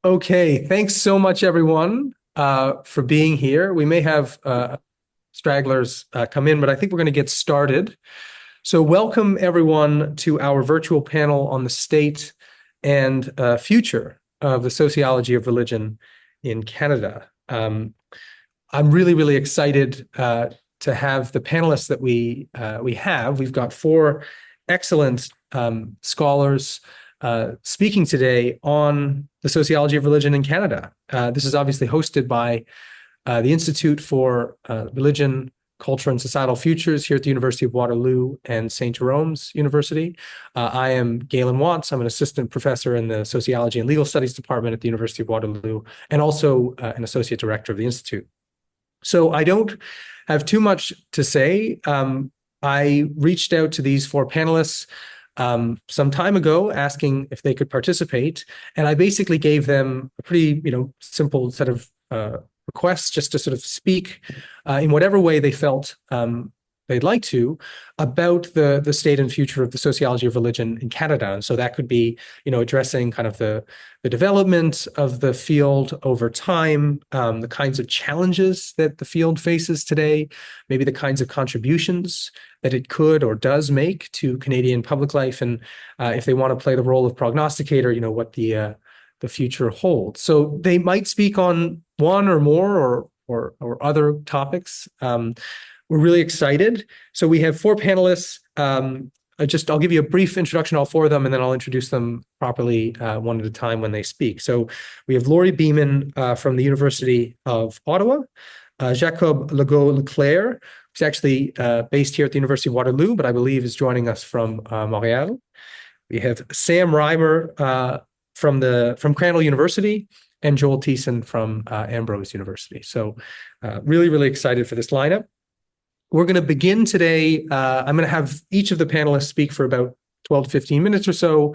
Okay, thanks so much, everyone, for being here. We may have stragglers come in, but I think we're going to get started. So, welcome everyone to our virtual panel on the state and future of the sociology of religion in Canada. I'm really, really excited to have the panelists that we have. We've got four excellent scholars speaking today on the sociology of religion in Canada. This is obviously hosted by the Institute for Religion, Culture, and Societal Futures here at the University of Waterloo and St. Jerome's University. I am Galen Watts. I'm an assistant professor in the Sociology and Legal Studies Department at the University of Waterloo, and also an associate director of the Institute. So I don't have too much to say. I reached out to these four panelists some time ago asking if they could participate, and I basically gave them a pretty, simple set of requests just to sort of speak in whatever way they felt they'd like to about the state and future of the sociology of religion in Canada. And so that could be, addressing kind of the development of the field over time, the kinds of challenges that the field faces today, maybe the kinds of contributions that it could or does make to Canadian public life, and if they want to play the role of prognosticator, what the future holds. So they might speak on one or more or other topics. We're really excited. So we have four panelists. I'll give you a brief introduction to all four of them, and then I'll introduce them properly one at a time when they speak. So we have Laurie Beaman from the University of Ottawa, Jacob Legault-Leclair, who's actually based here at the University of Waterloo, but I believe is joining us from Montreal. We have Sam Reimer from Crandall University, and Joel Thiessen from Ambrose University. So really, really excited for this lineup. We're going to begin today. I'm going to have each of the panelists speak for about 12 to 15 minutes or so.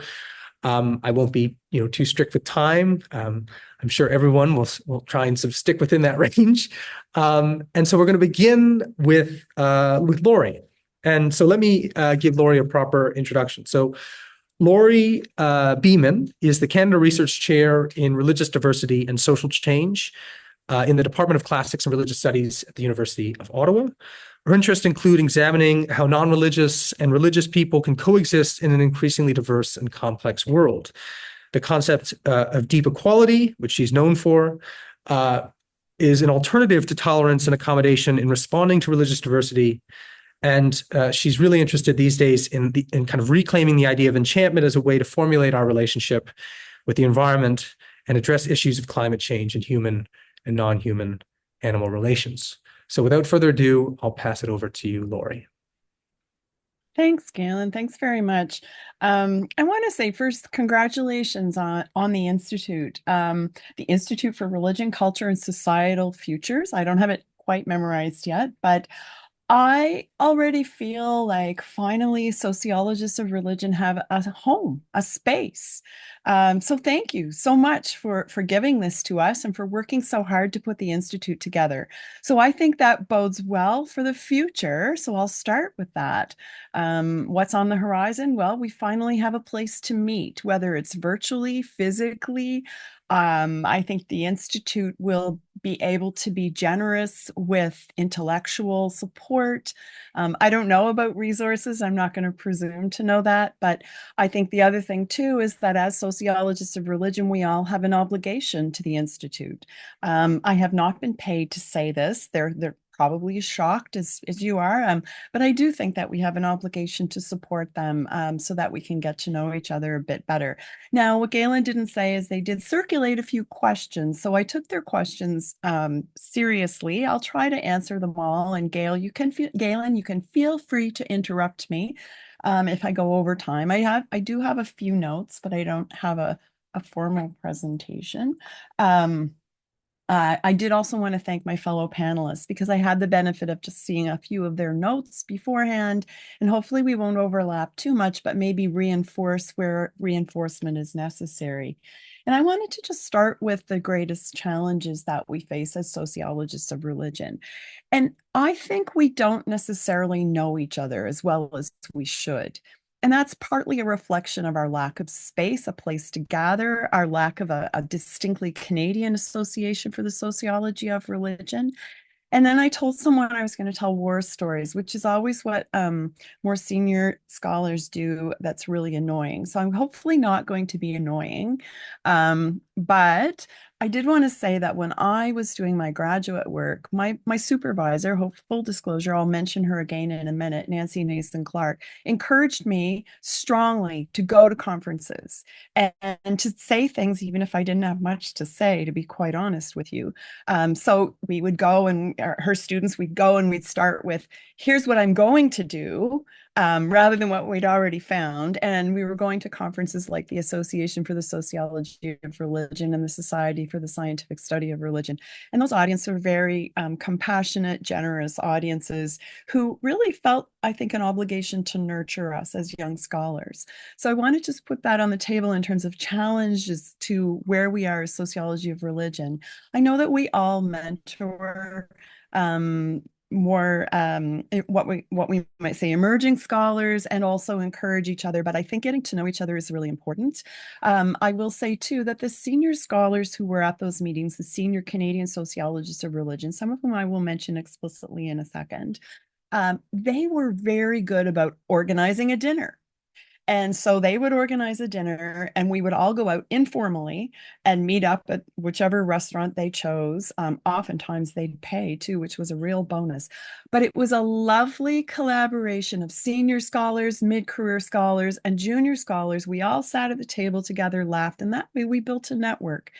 I won't be, too strict with time. I'm sure everyone will try and sort of stick within that range. And so we're going to begin with Laurie. And so let me give Laurie a proper introduction. So Laurie Beaman is the Canada Research Chair in Religious Diversity and Social Change in the Department of Classics and Religious Studies at the University of Ottawa. Her interests include examining how non-religious and religious people can coexist in an increasingly diverse and complex world. The concept of deep equality, which she's known for, is an alternative to tolerance and accommodation in responding to religious diversity. And she's really interested these days in kind of reclaiming the idea of enchantment as a way to formulate our relationship with the environment and address issues of climate change and human and non-human animal relations. So without further ado, I'll pass it over to you, Laurie. Thanks, Galen. Thanks very much. I want to say first, congratulations on the Institute, the Institute for Religion, Culture, and Societal Futures. I don't have it quite memorized yet, but I already feel like finally sociologists of religion have a home, a space. So thank you so much for giving this to us and for working so hard to put the Institute together. So I think that bodes well for the future. So I'll start with that. What's on the horizon? Well, we finally have a place to meet, whether it's virtually, physically. I think the Institute will be able to be generous with intellectual support. I don't know about resources. I'm not going to presume to know that. But I think the other thing, too, is that as sociologists of religion, we all have an obligation to the Institute. I have not been paid to say this. They're probably as shocked as you are. But I do think that we have an obligation to support them so that we can get to know each other a bit better. Now, what Galen didn't say is they did circulate a few questions. So I took their questions seriously. I'll try to answer them all. And Galen, you can feel free to interrupt me if I go over time. I do have a few notes, but I don't have a formal presentation. I did also want to thank my fellow panelists because I had the benefit of just seeing a few of their notes beforehand, and hopefully we won't overlap too much, but maybe reinforce where reinforcement is necessary. And I wanted to just start with the greatest challenges that we face as sociologists of religion. And I think we don't necessarily know each other as well as we should. And that's partly a reflection of our lack of space, a place to gather, our lack of a distinctly Canadian association for the sociology of religion. And then I told someone I was going to tell war stories, which is always what more senior scholars do. That's really annoying. So I'm hopefully not going to be annoying. But I did want to say that when I was doing my graduate work, my supervisor, full disclosure, I'll mention her again in a minute, Nancy Nason Clark, encouraged me strongly to go to conferences and to say things, even if I didn't have much to say, to be quite honest with you. So we would go and her students, we'd go and we'd start with, here's what I'm going to do, rather than what we'd already found. And we were going to conferences like the Association for the Sociology of Religion and the Society for the Scientific Study of Religion. And those audiences are very compassionate, generous audiences who really felt, I think, an obligation to nurture us as young scholars. So I want to just put that on the table in terms of challenges to where we are as sociology of religion. I know that we all mentor more what we might say emerging scholars and also encourage each other, but I think getting to know each other is really important. I will say too that the senior scholars who were at those meetings, the senior Canadian sociologists of religion, some of whom I will mention explicitly in a second, they were very good about organizing a dinner. And so they would organize a dinner and we would all go out informally and meet up at whichever restaurant they chose. Oftentimes they'd pay too, which was a real bonus. But it was a lovely collaboration of senior scholars, mid-career scholars, and junior scholars. We all sat at the table together, laughed, and that way we built a network.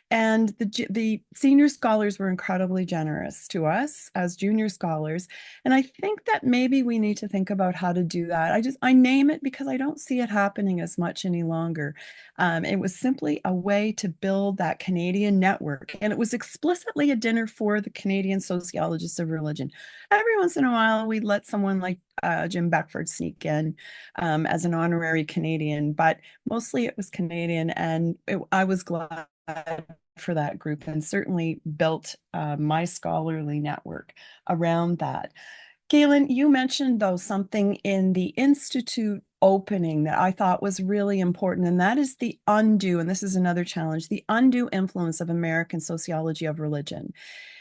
And the senior scholars were incredibly generous to us as junior scholars. And I think that maybe we need to think about how to do that. I name it because I don't see it happening as much any longer. It was simply a way to build that Canadian network. And it was explicitly a dinner for the Canadian sociologists of religion. Every once in a while, we'd let someone like Jim Beckford sneak in as an honorary Canadian, but mostly it was Canadian. And I was glad for that group and certainly built my scholarly network around that. Galen, you mentioned though something in the Institute opening that I thought was really important, and that is the undue, and this is another challenge, the undue influence of American sociology of religion.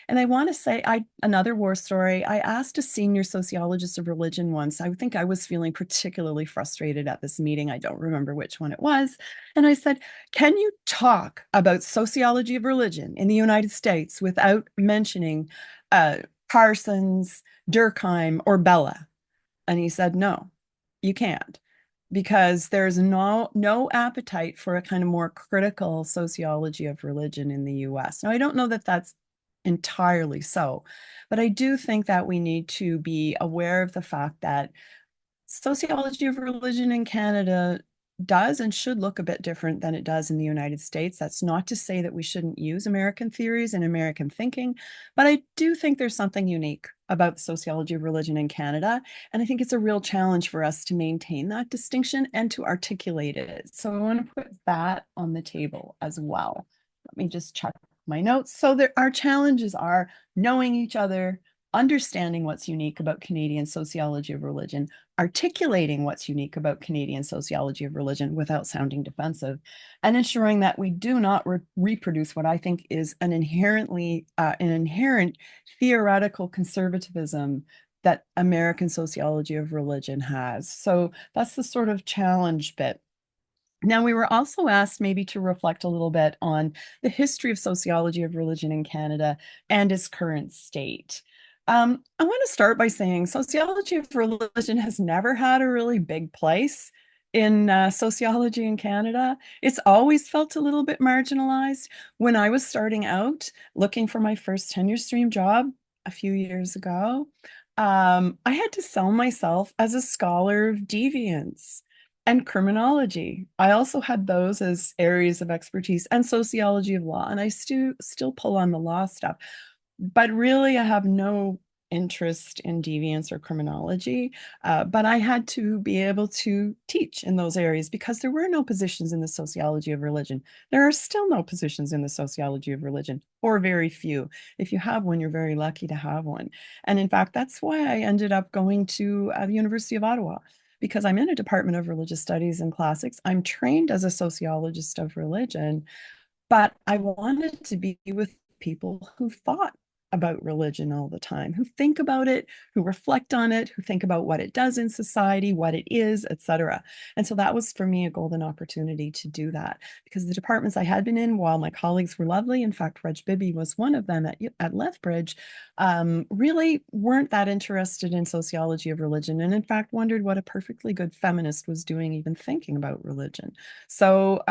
And I want to say, another war story. I asked a senior sociologist of religion once. I think I was feeling particularly frustrated at this meeting. I don't remember which one it was. And I said, can you talk about sociology of religion in the United States without mentioning Parsons, Durkheim, or Bella? And he said, no, you can't. Because there's no appetite for a kind of more critical sociology of religion in the US. Now, I don't know that that's entirely so. But I do think that we need to be aware of the fact that sociology of religion in Canada does and should look a bit different than it does in the United States. That's not to say that we shouldn't use American theories and American thinking, but I do think there's something unique about the sociology of religion in Canada. And I think it's a real challenge for us to maintain that distinction and to articulate it. So I want to put that on the table as well. Let me just check my notes. So our challenges are knowing each other, understanding what's unique about Canadian sociology of religion, articulating what's unique about Canadian sociology of religion without sounding defensive, and ensuring that we do not reproduce what I think is an inherent theoretical conservatism that American sociology of religion has. So that's the sort of challenge bit. Now, we were also asked maybe to reflect a little bit on the history of sociology of religion in Canada and its current state. I want to start by saying sociology of religion has never had a really big place in sociology in Canada. It's always felt a little bit marginalized. When I was starting out looking for my first tenure stream job a few years ago, I had to sell myself as a scholar of deviance and criminology. I also had those as areas of expertise and sociology of law, and I still pull on the law stuff. But really, I have no interest in deviance or criminology. But I had to be able to teach in those areas because there were no positions in the sociology of religion. There are still no positions in the sociology of religion, or very few. If you have one, you're very lucky to have one. And in fact, that's why I ended up going to the University of Ottawa, because I'm in a Department of Religious Studies and Classics. I'm trained as a sociologist of religion, but I wanted to be with people who thought about religion all the time, who think about it, who reflect on it, who think about what it does in society, what it is, etc. And so that was for me a golden opportunity to do that, because the departments I had been in, while my colleagues were lovely, in fact, Reg Bibby was one of them at Lethbridge, really weren't that interested in sociology of religion, and in fact wondered what a perfectly good feminist was doing even thinking about religion. So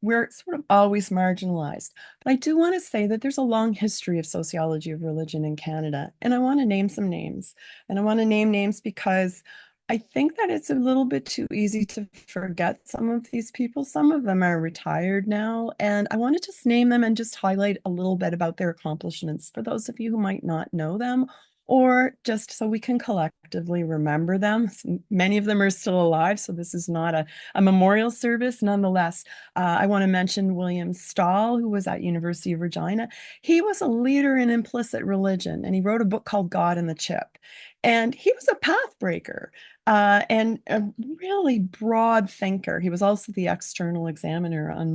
we're sort of always marginalized. But I do want to say that there's a long history of sociology of religion in Canada, and I want to name some names. And I want to name names because I think that it's a little bit too easy to forget some of these people. Some of them are retired now, and I want to just name them and just highlight a little bit about their accomplishments for those of you who might not know them, or just so we can collectively remember them. Many of them are still alive, so this is not a memorial service. Nonetheless, I want to mention William Stahl, who was at University of Regina. He was a leader in implicit religion, and he wrote a book called God and the Chip. And he was a path breaker and a really broad thinker. He was also the external examiner on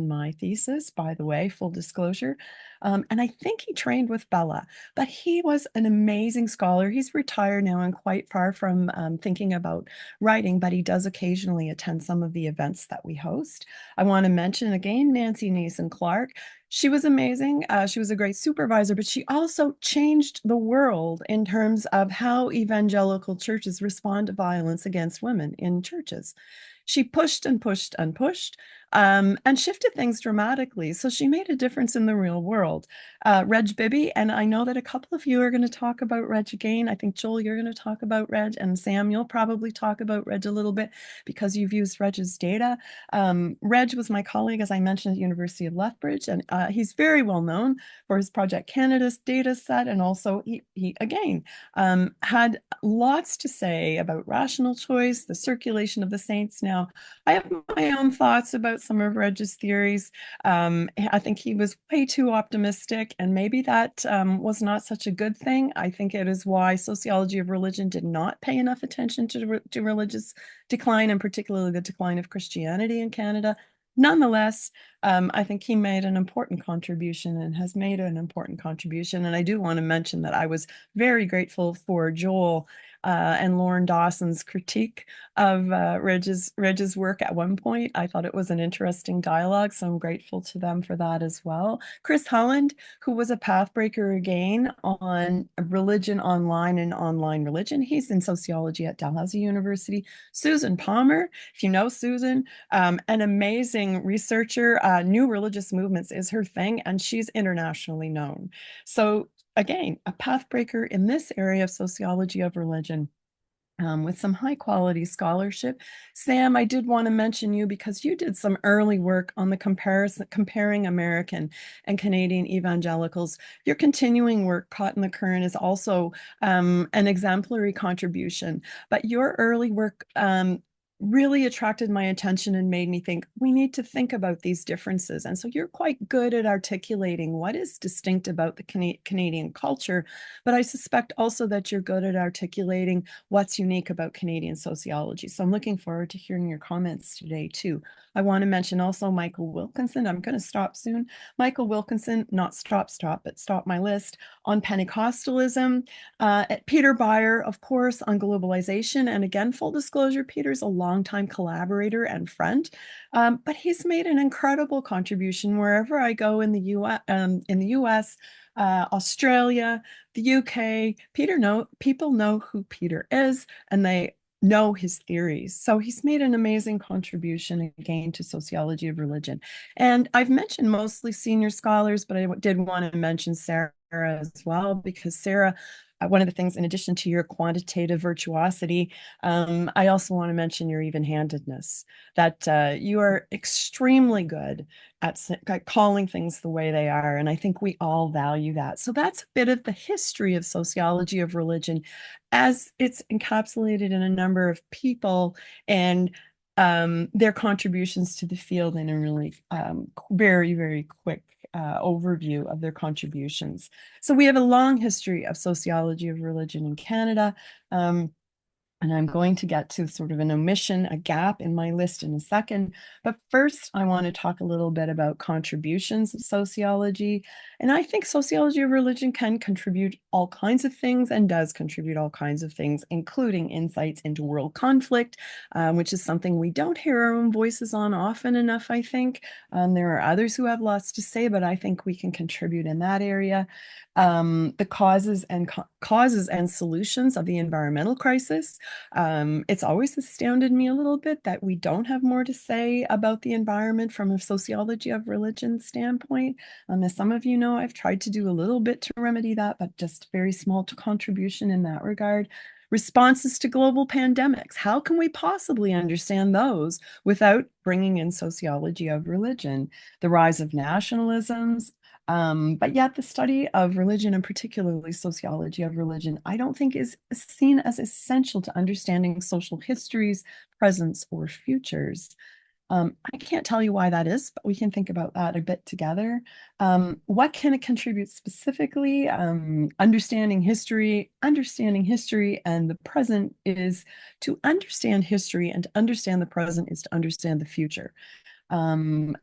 my thesis, by the way, full disclosure. And I think he trained with Bella, but he was an amazing scholar. He's retired now and quite far from thinking about writing, but he does occasionally attend some of the events that we host. I want to mention again Nancy Nason Clark. She was amazing. She was a great supervisor, but she also changed the world in terms of how evangelical churches respond to violence against women in churches. She pushed and pushed and pushed and shifted things dramatically. So she made a difference in the real world. Reg Bibby, and I know that a couple of you are going to talk about Reg again. I think, Joel, you're going to talk about Reg, and Sam, you'll probably talk about Reg a little bit because you've used Reg's data. Reg was my colleague, as I mentioned, at the University of Lethbridge, and he's very well known for his Project Canada's data set, and also he again had lots to say about rational choice, the circulation of the saints. Now, I have my own thoughts about some of Reg's theories. I think he was way too optimistic, and maybe that was not such a good thing. I think it is why sociology of religion did not pay enough attention to religious decline, and particularly the decline of Christianity in Canada. Nonetheless, I think he made an important contribution and has made an important contribution. And I do want to mention that I was very grateful for Joel and Lauren Dawson's critique of Reg's work at one point. I thought it was an interesting dialogue, so I'm grateful to them for that as well. Chris Holland, who was a pathbreaker again on religion online and online religion. He's in sociology at Dalhousie University. Susan Palmer, if you know Susan, an amazing researcher. New religious movements is her thing, and she's internationally known. So again, a pathbreaker in this area of sociology of religion. With some high quality scholarship. Sam, I did want to mention you because you did some early work on the comparing American and Canadian evangelicals. Your continuing work, Caught in the Current, is also an exemplary contribution, but your early work really attracted my attention and made me think we need to think about these differences. And so you're quite good at articulating what is distinct about the Canadian culture, but I suspect also that you're good at articulating what's unique about Canadian sociology. So I'm looking forward to hearing your comments today too. I want to mention also Michael Wilkinson. I'm going to stop soon. Michael Wilkinson, not stop, but stop my list on Pentecostalism. Peter Beyer, of course, on globalization. And again, full disclosure, Peter's a longtime collaborator and friend, but he's made an incredible contribution wherever I go in the US, Australia, the UK. People know who Peter is, and they know his theories. So he's made an amazing contribution again to sociology of religion. And I've mentioned mostly senior scholars, but I did want to mention Sarah as well, because Sarah, one of the things, in addition to your quantitative virtuosity, I also want to mention your even-handedness, that you are extremely good at calling things the way they are. And I think we all value that. So that's a bit of the history of sociology of religion as it's encapsulated in a number of people and their contributions to the field in a really very, very quick overview of their contributions. So we have a long history of sociology of religion in Canada. And I'm going to get to sort of an omission, a gap in my list in a second. But first, I want to talk a little bit about contributions of sociology. And I think sociology of religion can contribute all kinds of things and does contribute all kinds of things, including insights into world conflict, which is something we don't hear our own voices on often enough, I think. There are others who have lots to say, but I think we can contribute in that area. The causes and solutions of the environmental crisis. It's always astounded me a little bit that we don't have more to say about the environment from a sociology of religion standpoint. As some of you know, I've tried to do a little bit to remedy that, but just very small contribution in that regard. Responses to global pandemics. How can we possibly understand those without bringing in sociology of religion? The rise of nationalisms, but yet the study of religion, and particularly sociology of religion, I don't think is seen as essential to understanding social histories, presents, or futures. I can't tell you why that is, but we can think about that a bit together. What can it contribute specifically? Understanding history and the present is to understand history, and to understand the present is to understand the future. Um,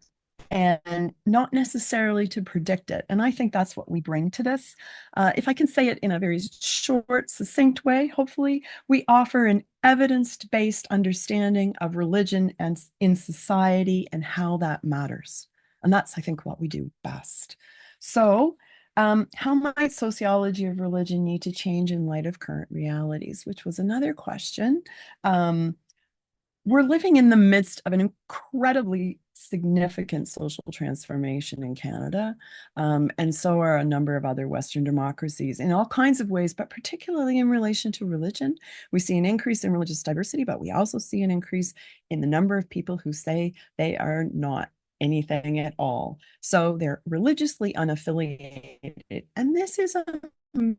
and not necessarily to predict it. And I think that's what we bring to this. If I can say it in a very short, succinct way, hopefully, we offer an evidence-based understanding of religion and in society and how that matters. And that's, I think, what we do best. So, how might sociology of religion need to change in light of current realities, which was another question. We're living in the midst of an incredibly significant social transformation in Canada, and so are a number of other Western democracies in all kinds of ways, but particularly in relation to religion. We see an increase in religious diversity, but we also see an increase in the number of people who say they are not anything at all. So they're religiously unaffiliated, and this is a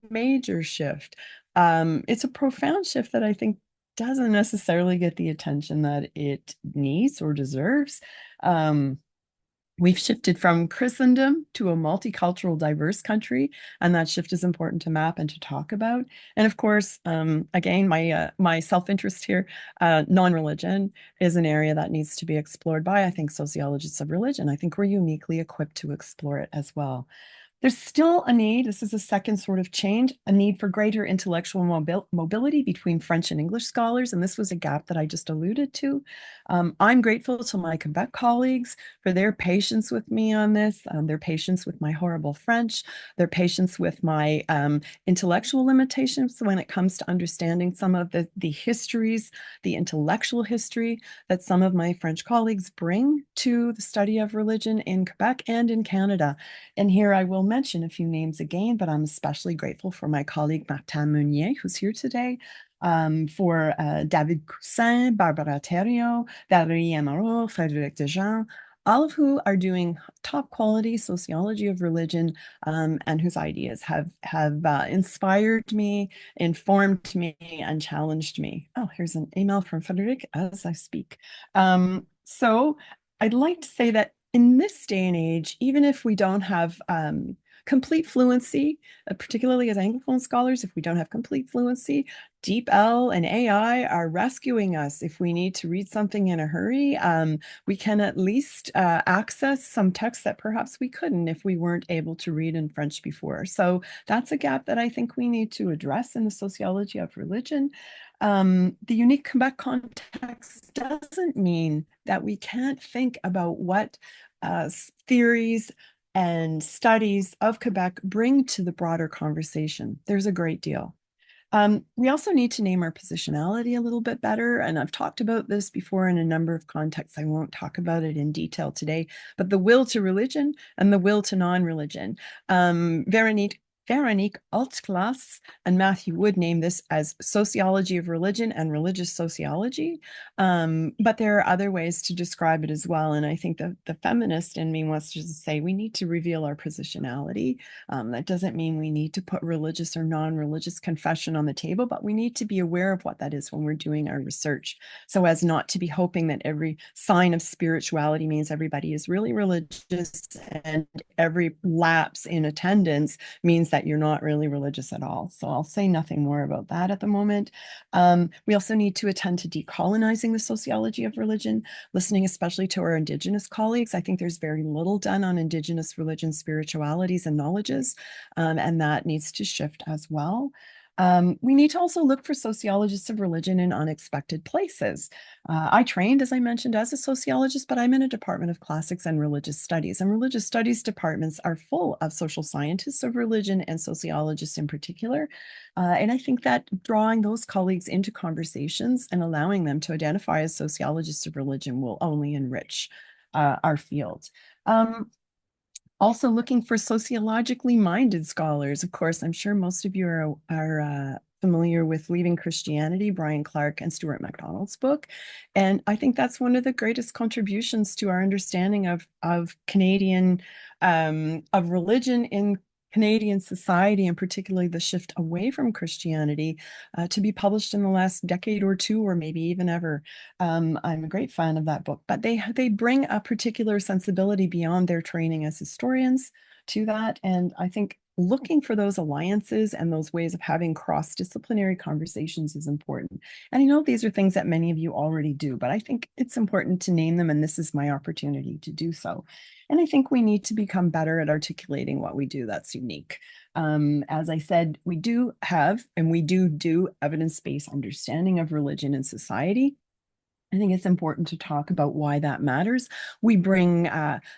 major shift. It's a profound shift that I think doesn't necessarily get the attention that it needs or deserves. Um, we've shifted from Christendom to a multicultural, diverse country, and that shift is important to map and to talk about. And of course, again, my self-interest here, non-religion is an area that needs to be explored by, I think, sociologists of religion. I think we're uniquely equipped to explore it as well. There's still a need, this is a second sort of change, a need for greater intellectual mobility between French and English scholars, and this was a gap that I just alluded to. I'm grateful to my Quebec colleagues for their patience with me on this, their patience with my horrible French, their patience with my intellectual limitations when it comes to understanding some of the histories, the intellectual history that some of my French colleagues bring to the study of religion in Quebec and in Canada. And here I will mention a few names again, but I'm especially grateful for my colleague Martin Meunier, who's here today, for David Coussin, Barbara Thériault, Valérie Amoreau, Frédéric Dejean, all of who are doing top quality sociology of religion, and whose ideas have inspired me, informed me, and challenged me. Oh, here's an email from Frédéric as I speak. So I'd like to say that in this day and age, even if we don't have complete fluency, particularly as Anglophone scholars, if we don't have complete fluency, DeepL and AI are rescuing us. If we need to read something in a hurry, we can at least access some text that perhaps we couldn't if we weren't able to read in French before. So that's a gap that I think we need to address in the sociology of religion. The unique Quebec context doesn't mean that we can't think about what theories and studies of Quebec bring to the broader conversation. There's a great deal. We also need to name our positionality a little bit better, and I've talked about this before in a number of contexts. I won't talk about it in detail today, but the will to religion and the will to non-religion. Veronique Altglas and Matthew Wood name this as sociology of religion and religious sociology. But there are other ways to describe it as well. And I think the feminist in me wants to say we need to reveal our positionality. That doesn't mean we need to put religious or non-religious confession on the table, but we need to be aware of what that is when we're doing our research, so as not to be hoping that every sign of spirituality means everybody is really religious and every lapse in attendance means that you're not really religious at all. So I'll say nothing more about that at the moment. We also need to attend to decolonizing the sociology of religion, listening especially to our Indigenous colleagues. I think there's very little done on Indigenous religion, spiritualities, and knowledges, and that needs to shift as well. We need to also look for sociologists of religion in unexpected places. I trained, as I mentioned, as a sociologist, but I'm in a department of classics and religious studies. And religious studies departments are full of social scientists of religion and sociologists in particular. And I think that drawing those colleagues into conversations and allowing them to identify as sociologists of religion will only enrich our field. Also looking for sociologically minded scholars. Of course, I'm sure most of you are familiar with Leaving Christianity, Brian Clark and Stuart MacDonald's book. And I think that's one of the greatest contributions to our understanding of Canadian, of religion in Canadian society, and particularly the shift away from Christianity, to be published in the last decade or two, or maybe even ever. I'm a great fan of that book, but they bring a particular sensibility beyond their training as historians to that. And I think looking for those alliances and those ways of having cross-disciplinary conversations is important. And I know these are things that many of you already do, but I think it's important to name them, and this is my opportunity to do so. And I think we need to become better at articulating what we do that's unique. As I said, we do have, and we do evidence-based understanding of religion and society. I think it's important to talk about why that matters. We bring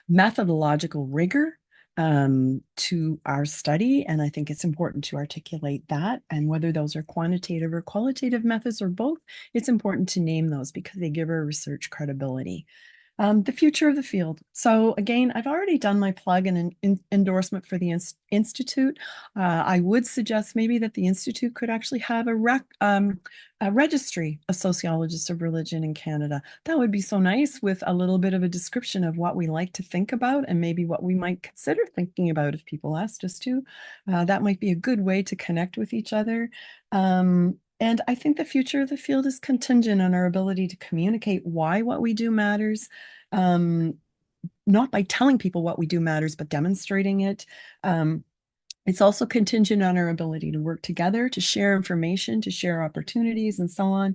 methodological rigor to our study, and I think it's important to articulate that. And whether those are quantitative or qualitative methods or both, it's important to name those because they give our research credibility. The future of the field. So again, I've already done my plug and an endorsement for the Institute. I would suggest maybe that the Institute could actually have a registry of sociologists of religion in Canada. That would be so nice, with a little bit of a description of what we like to think about and maybe what we might consider thinking about if people asked us to. That might be a good way to connect with each other. And I think the future of the field is contingent on our ability to communicate why what we do matters, not by telling people what we do matters, but demonstrating it. It's also contingent on our ability to work together, to share information, to share opportunities, and so on.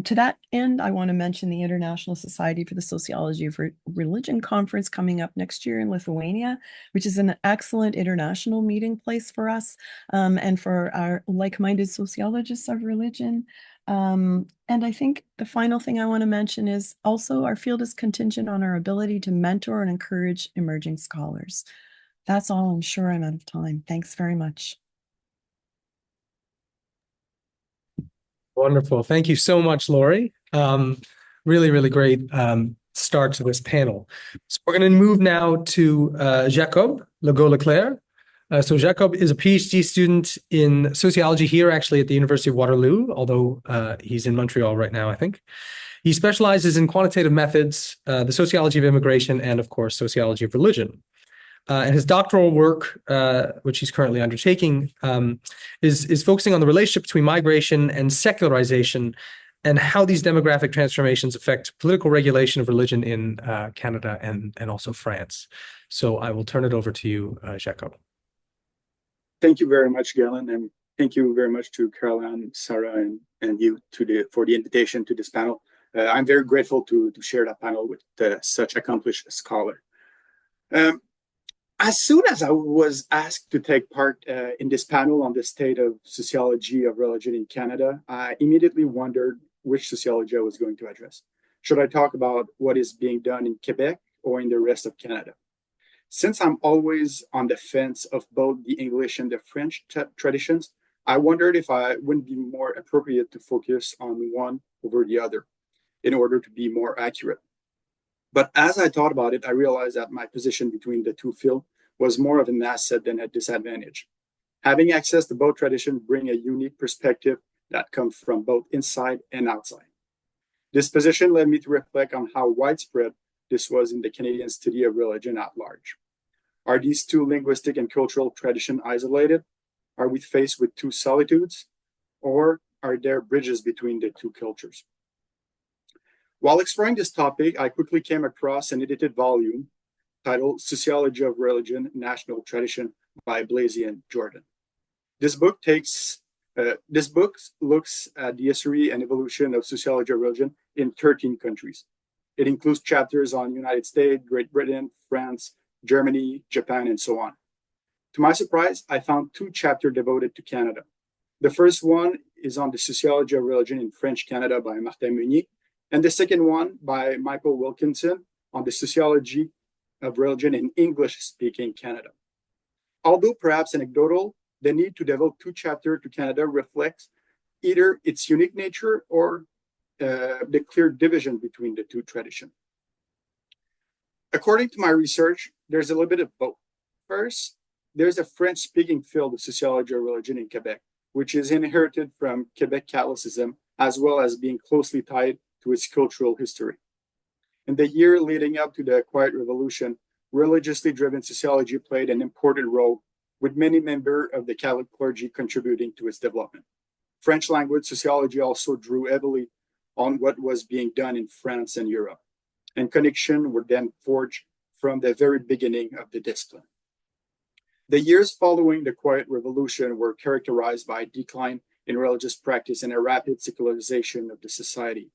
To that end, I want to mention the International Society for the Sociology of Religion conference coming up next year in Lithuania, which is an excellent international meeting place for us and for our like-minded sociologists of religion. And I think the final thing I want to mention is also our field is contingent on our ability to mentor and encourage emerging scholars. That's all. I'm sure I'm out of time. Thanks very much. Wonderful. Thank you so much, Lori. Really, really great start to this panel. So we're going to move now to Jacob Legault-Leclair. So Jacob is a PhD student in sociology here, actually at the University of Waterloo, although he's in Montreal right now, I think. He specializes in quantitative methods, the sociology of immigration, and of course, sociology of religion. And his doctoral work, which he's currently undertaking, is focusing on the relationship between migration and secularization and how these demographic transformations affect political regulation of religion in Canada and also France. So I will turn it over to you, Jacob. Thank you very much, Galen, and thank you very much to Caroline, Sarah, and you for the invitation to this panel. I'm very grateful to share that panel with such accomplished scholar. As soon as I was asked to take part in this panel on the state of sociology of religion in Canada, I immediately wondered which sociology I was going to address. Should I talk about what is being done in Quebec or in the rest of Canada? Since I'm always on the fence of both the English and the French traditions, I wondered if I wouldn't be more appropriate to focus on one over the other in order to be more accurate. But as I thought about it, I realized that my position between the two fields was more of an asset than a disadvantage. Having access to both traditions brings a unique perspective that comes from both inside and outside. This position led me to reflect on how widespread this was in the Canadian study of religion at large. Are these two linguistic and cultural traditions isolated? Are we faced with two solitudes? Or are there bridges between the two cultures? While exploring this topic, I quickly came across an edited volume titled Sociology of Religion, National Tradition by Blasey and Jordan. This book looks at the history and evolution of sociology of religion in 13 countries. It includes chapters on United States, Great Britain, France, Germany, Japan, and so on. To my surprise, I found 2 chapters devoted to Canada. The first one is on the sociology of religion in French Canada by Martin Meunier, and the second one by Michael Wilkinson on the sociology of religion in English-speaking Canada. Although perhaps anecdotal, the need to devote 2 chapters to Canada reflects either its unique nature or the clear division between the 2 traditions. According to my research, there's a little bit of both. First, there's a French-speaking field of sociology of religion in Quebec, which is inherited from Quebec Catholicism, as well as being closely tied to its cultural history. In the year leading up to the Quiet Revolution, religiously driven sociology played an important role, with many members of the Catholic clergy contributing to its development. French language sociology also drew heavily on what was being done in France and Europe, and connections were then forged from the very beginning of the discipline. The years following the Quiet Revolution were characterized by a decline in religious practice and a rapid secularization of the society,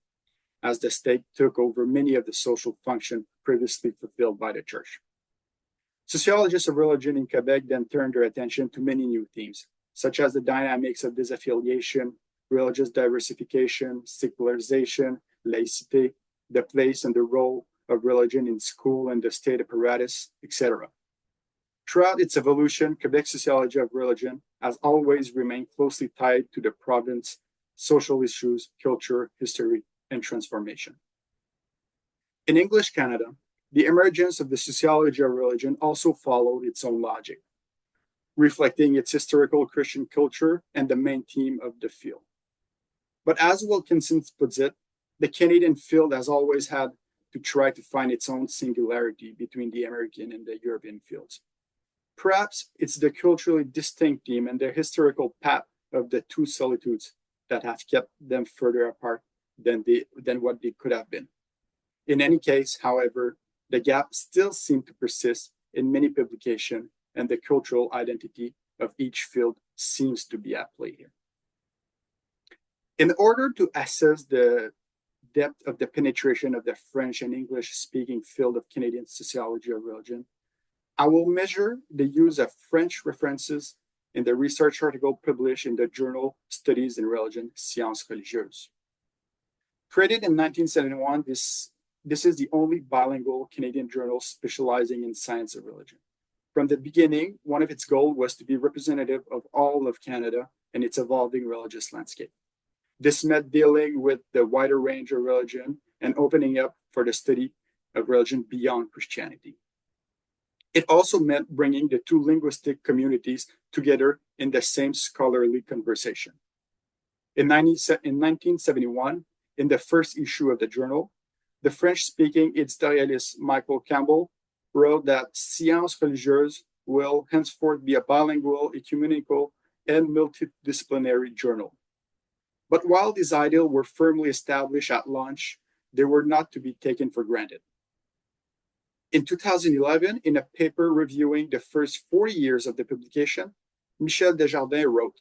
as the state took over many of the social functions previously fulfilled by the church. Sociologists of religion in Quebec then turned their attention to many new themes, such as the dynamics of disaffiliation, religious diversification, secularization, laicite, the place and the role of religion in school and the state apparatus, etc. Throughout its evolution, Quebec sociology of religion has always remained closely tied to the province's social issues, culture, history, and transformation. In English Canada, the emergence of the sociology of religion also followed its own logic, reflecting its historical Christian culture and the main theme of the field. But as Wilkinson puts it, the Canadian field has always had to try to find its own singularity between the American and the European fields. Perhaps it's the culturally distinct theme and the historical path of the 2 solitudes that have kept them further apart than what they could have been. In any case, however, the gap still seems to persist in many publications, and the cultural identity of each field seems to be at play here. In order to assess the depth of the penetration of the French and English-speaking field of Canadian sociology of religion, I will measure the use of French references in the research article published in the journal Studies in Religion, Sciences Religieuses. Created in 1971, this is the only bilingual Canadian journal specializing in science of religion. From the beginning, one of its goals was to be representative of all of Canada and its evolving religious landscape. This meant dealing with the wider range of religion and opening up for the study of religion beyond Christianity. It also meant bringing the 2 linguistic communities together in the same scholarly conversation. In 1971, in the first issue of the journal, the French-speaking editorialist Michael Campbell wrote that Sciences Religieuses will henceforth be a bilingual, ecumenical, and multidisciplinary journal. But while these ideals were firmly established at launch, they were not to be taken for granted. In 2011, in a paper reviewing the first 40 years of the publication, Michel Desjardins wrote,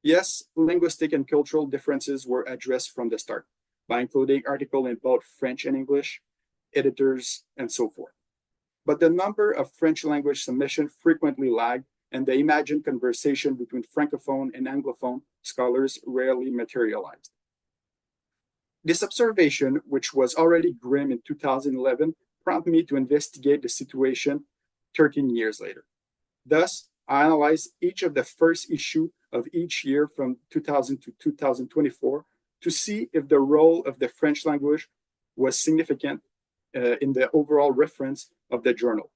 "Yes, linguistic and cultural differences were addressed from the start, by including articles in both French and English, editors, and so forth. But the number of French language submissions frequently lagged, and the imagined conversation between Francophone and Anglophone scholars rarely materialized." This observation, which was already grim in 2011, prompted me to investigate the situation 13 years later. Thus, I analyzed each of the first issue of each year from 2000 to 2024 to see if the role of the French language was significant in the overall reference of the journal.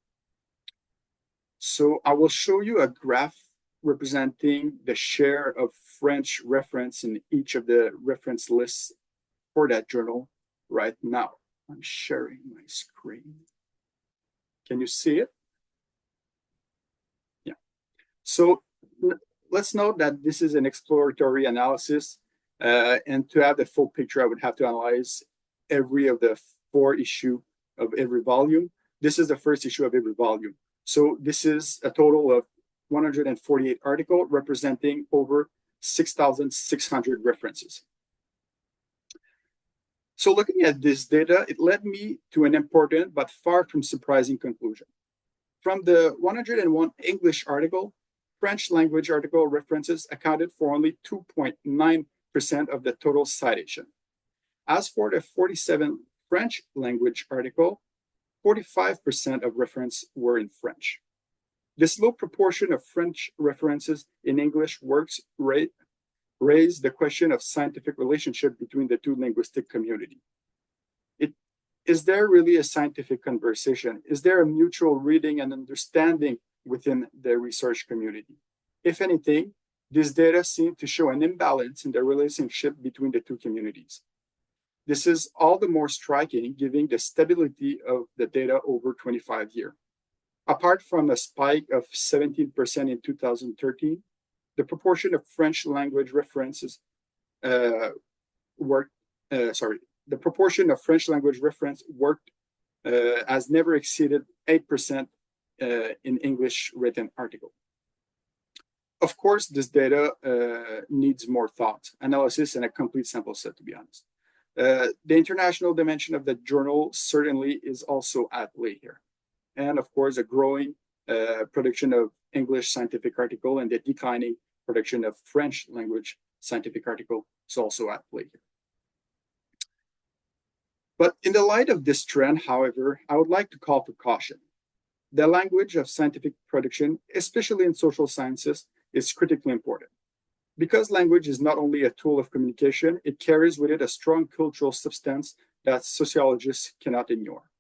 So I will show you a graph representing the share of French reference in each of the reference lists for that journal right now. I'm sharing my screen. Can you see it? Yeah. So let's note that this is an exploratory analysis. And to have the full picture, I would have to analyze every of the 4 issues of every volume. This is the first issue of every volume. So this is a total of 148 articles representing over 6,600 references. So looking at this data, it led me to an important but far from surprising conclusion. From the 101 English article, French language article references accounted for only 2.9% of the total citation. As for the 47 French language article, 45% of references were in French. This low proportion of French references in English works raise the question of scientific relationship between the two linguistic communities. Is there really a scientific conversation? Is there a mutual reading and understanding within the research community? If anything, this data seem to show an imbalance in the relationship between the two communities. This is all the more striking given the stability of the data over 25 years. Apart from a spike of 17% in 2013, the proportion of French language references the proportion of French language reference worked has never exceeded 8% in English written article. Of course, this data needs more thought, analysis, and a complete sample set, to be honest. The international dimension of the journal certainly is also at play here. And of course, a growing production of English scientific article and the declining production of French language scientific article is also at play here. But in the light of this trend, however, I would like to call for caution. The language of scientific production, especially in social sciences, is critically important. Because language is not only a tool of communication, it carries with it a strong cultural substance that sociologists cannot ignore.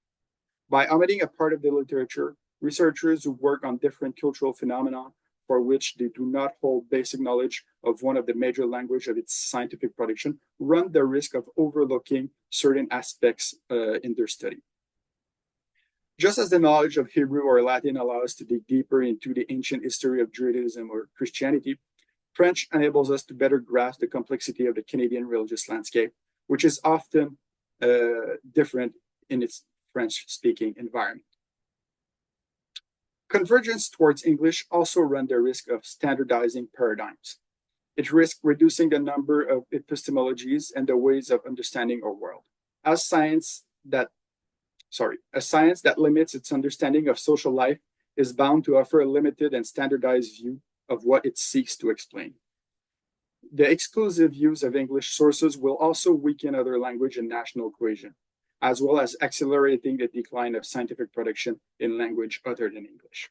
By omitting a part of the literature, researchers who work on different cultural phenomena for which they do not hold basic knowledge of one of the major languages of its scientific production run the risk of overlooking certain aspects in their study. Just as the knowledge of Hebrew or Latin allows us to dig deeper into the ancient history of Judaism or Christianity, French enables us to better grasp the complexity of the Canadian religious landscape, which is often different in its French-speaking environment. Convergence towards English also run the risk of standardizing paradigms. It risks reducing the number of epistemologies and the ways of understanding our world. A science that limits its understanding of social life is bound to offer a limited and standardized view of what it seeks to explain. The exclusive use of English sources will also weaken other language and national cohesion, as well as accelerating the decline of scientific production in language other than English.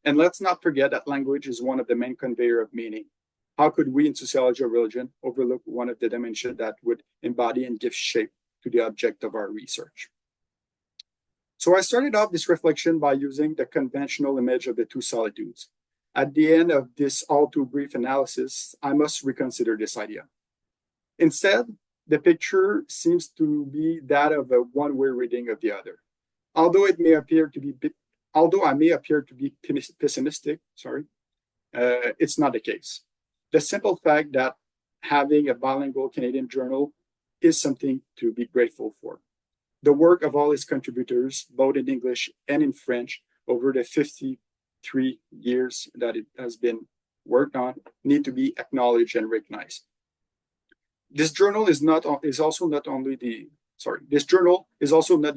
And let's not forget that language is one of the main conveyor of meaning. How could we in sociology of religion overlook one of the dimensions that would embody and give shape to the object of our research? So I started off this reflection by using the conventional image of the two solitudes. At the end of this all too brief analysis, I must reconsider this idea. Instead, the picture seems to be that of a one-way reading of the other. Although I may appear to be pessimistic, it's not the case. The simple fact that having a bilingual Canadian journal is something to be grateful for. The work of all its contributors, both in English and in French, over the 53 years that it has been worked on, need to be acknowledged and recognized. This journal is also not the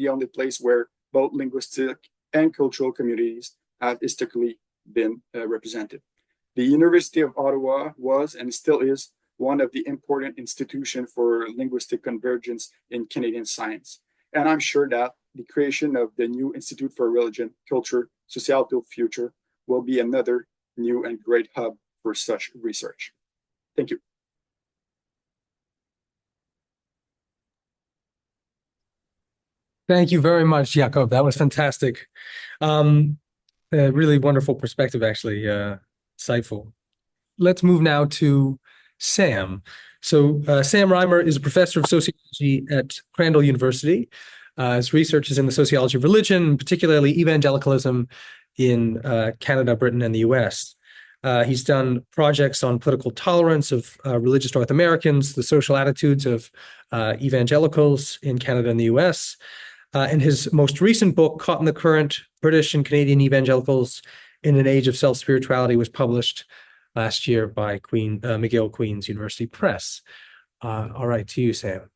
only place where both linguistic and cultural communities have historically been represented. The University of Ottawa was and still is one of the important institutions for linguistic convergence in Canadian science. And I'm sure that the creation of the new Institute for Religion, Culture, Societal Future will be another new and great hub for such research. Thank you. Thank you very much, Jacob. That was fantastic. A really wonderful perspective, actually, insightful. Let's move now to Sam. So Sam Reimer is a professor of sociology at Crandall University. His research is in the sociology of religion, particularly evangelicalism in Canada, Britain, and the US. He's done projects on political tolerance of religious North Americans, the social attitudes of evangelicals in Canada and the US. In his most recent book, Caught in the Current, British and Canadian Evangelicals in an Age of Self-Spirituality was published last year by McGill Queen's University Press. All right, to you, Sam.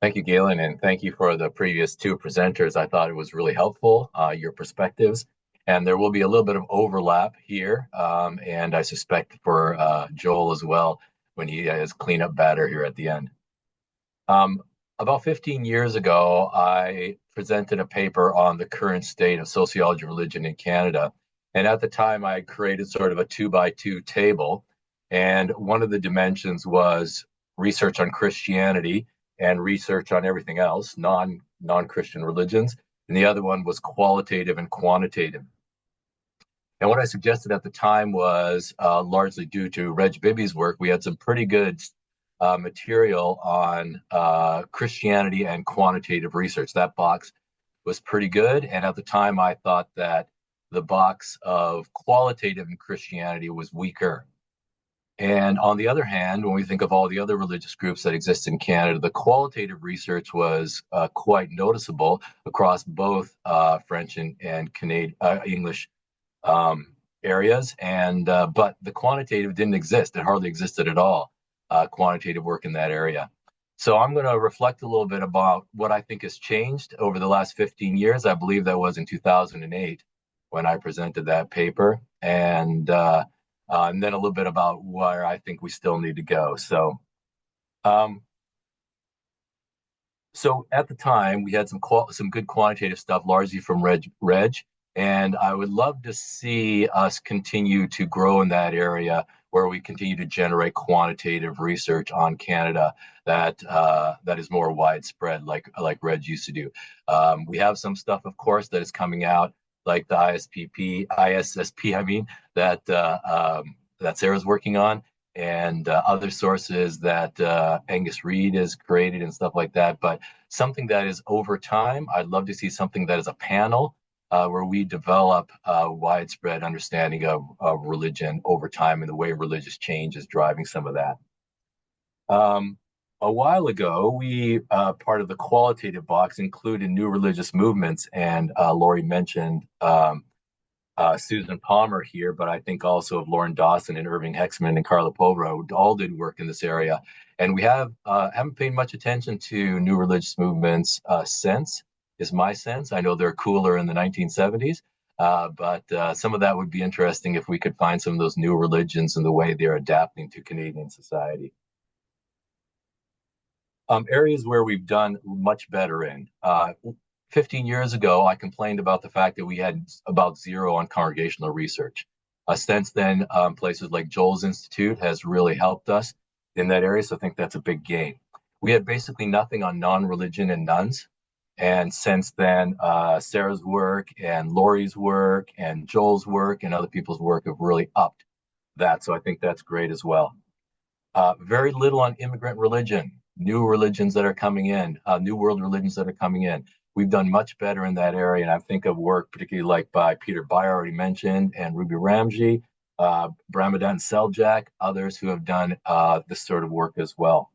Thank you, Galen, and thank you for the previous two presenters. I thought it was really helpful, your perspectives. And there will be a little bit of overlap here, and I suspect for Joel as well when he has cleanup batter here at the end. About 15 years ago, I presented a paper on the current state of sociology and religion in Canada. And at the time, I created sort of a 2x2 table. And one of the dimensions was research on Christianity and research on everything else, non-Christian religions. And the other one was qualitative and quantitative. And what I suggested at the time was largely due to Reg Bibby's work. We had some pretty good material on Christianity and quantitative research. That box was pretty good. And at the time, I thought that the box of qualitative and Christianity was weaker. And on the other hand, when we think of all the other religious groups that exist in Canada, the qualitative research was quite noticeable across both French and Canadian, English areas. And but the quantitative didn't exist. It hardly existed at all, quantitative work in that area. So I'm going to reflect a little bit about what I think has changed over the last 15 years. I believe that was in 2008 when I presented that paper. And then a little bit about where I think we still need to go. So at the time, we had some good quantitative stuff, largely from Reg, and I would love to see us continue to grow in that area where we continue to generate quantitative research on Canada that is more widespread, like Reg used to do. We have some stuff, of course, that is coming out, like the ISSP, that Sarah's working on, and other sources that Angus Reid has created and stuff like that. But something that is over time, I'd love to see something that is a panel where we develop a widespread understanding of religion over time and the way religious change is driving some of that. A while ago, we, part of the qualitative box, included new religious movements, and Laurie mentioned Susan Palmer here, but I think also of Lauren Dawson and Irving Hexman and Carla Povero, who all did work in this area. And we haven't paid much attention to new religious movements since, is my sense. I know they're cooler in the 1970s, but some of that would be interesting if we could find some of those new religions and the way they're adapting to Canadian society. Areas where we've done much better in. 15 years ago, I complained about the fact that we had about zero on congregational research. Since then, places like Joel's Institute has really helped us in that area, so I think that's a big gain. We had basically nothing on non-religion and nuns. And since then, Sarah's work and Laurie's work and Joel's work and other people's work have really upped that. So I think that's great as well. Very little on immigrant religion, new religions that are coming in, new world religions that are coming in. We've done much better in that area. And I think of work particularly like by Peter Byer, already mentioned, and Ruby Ramji, Brahmadan Seljak, others who have done this sort of work as well.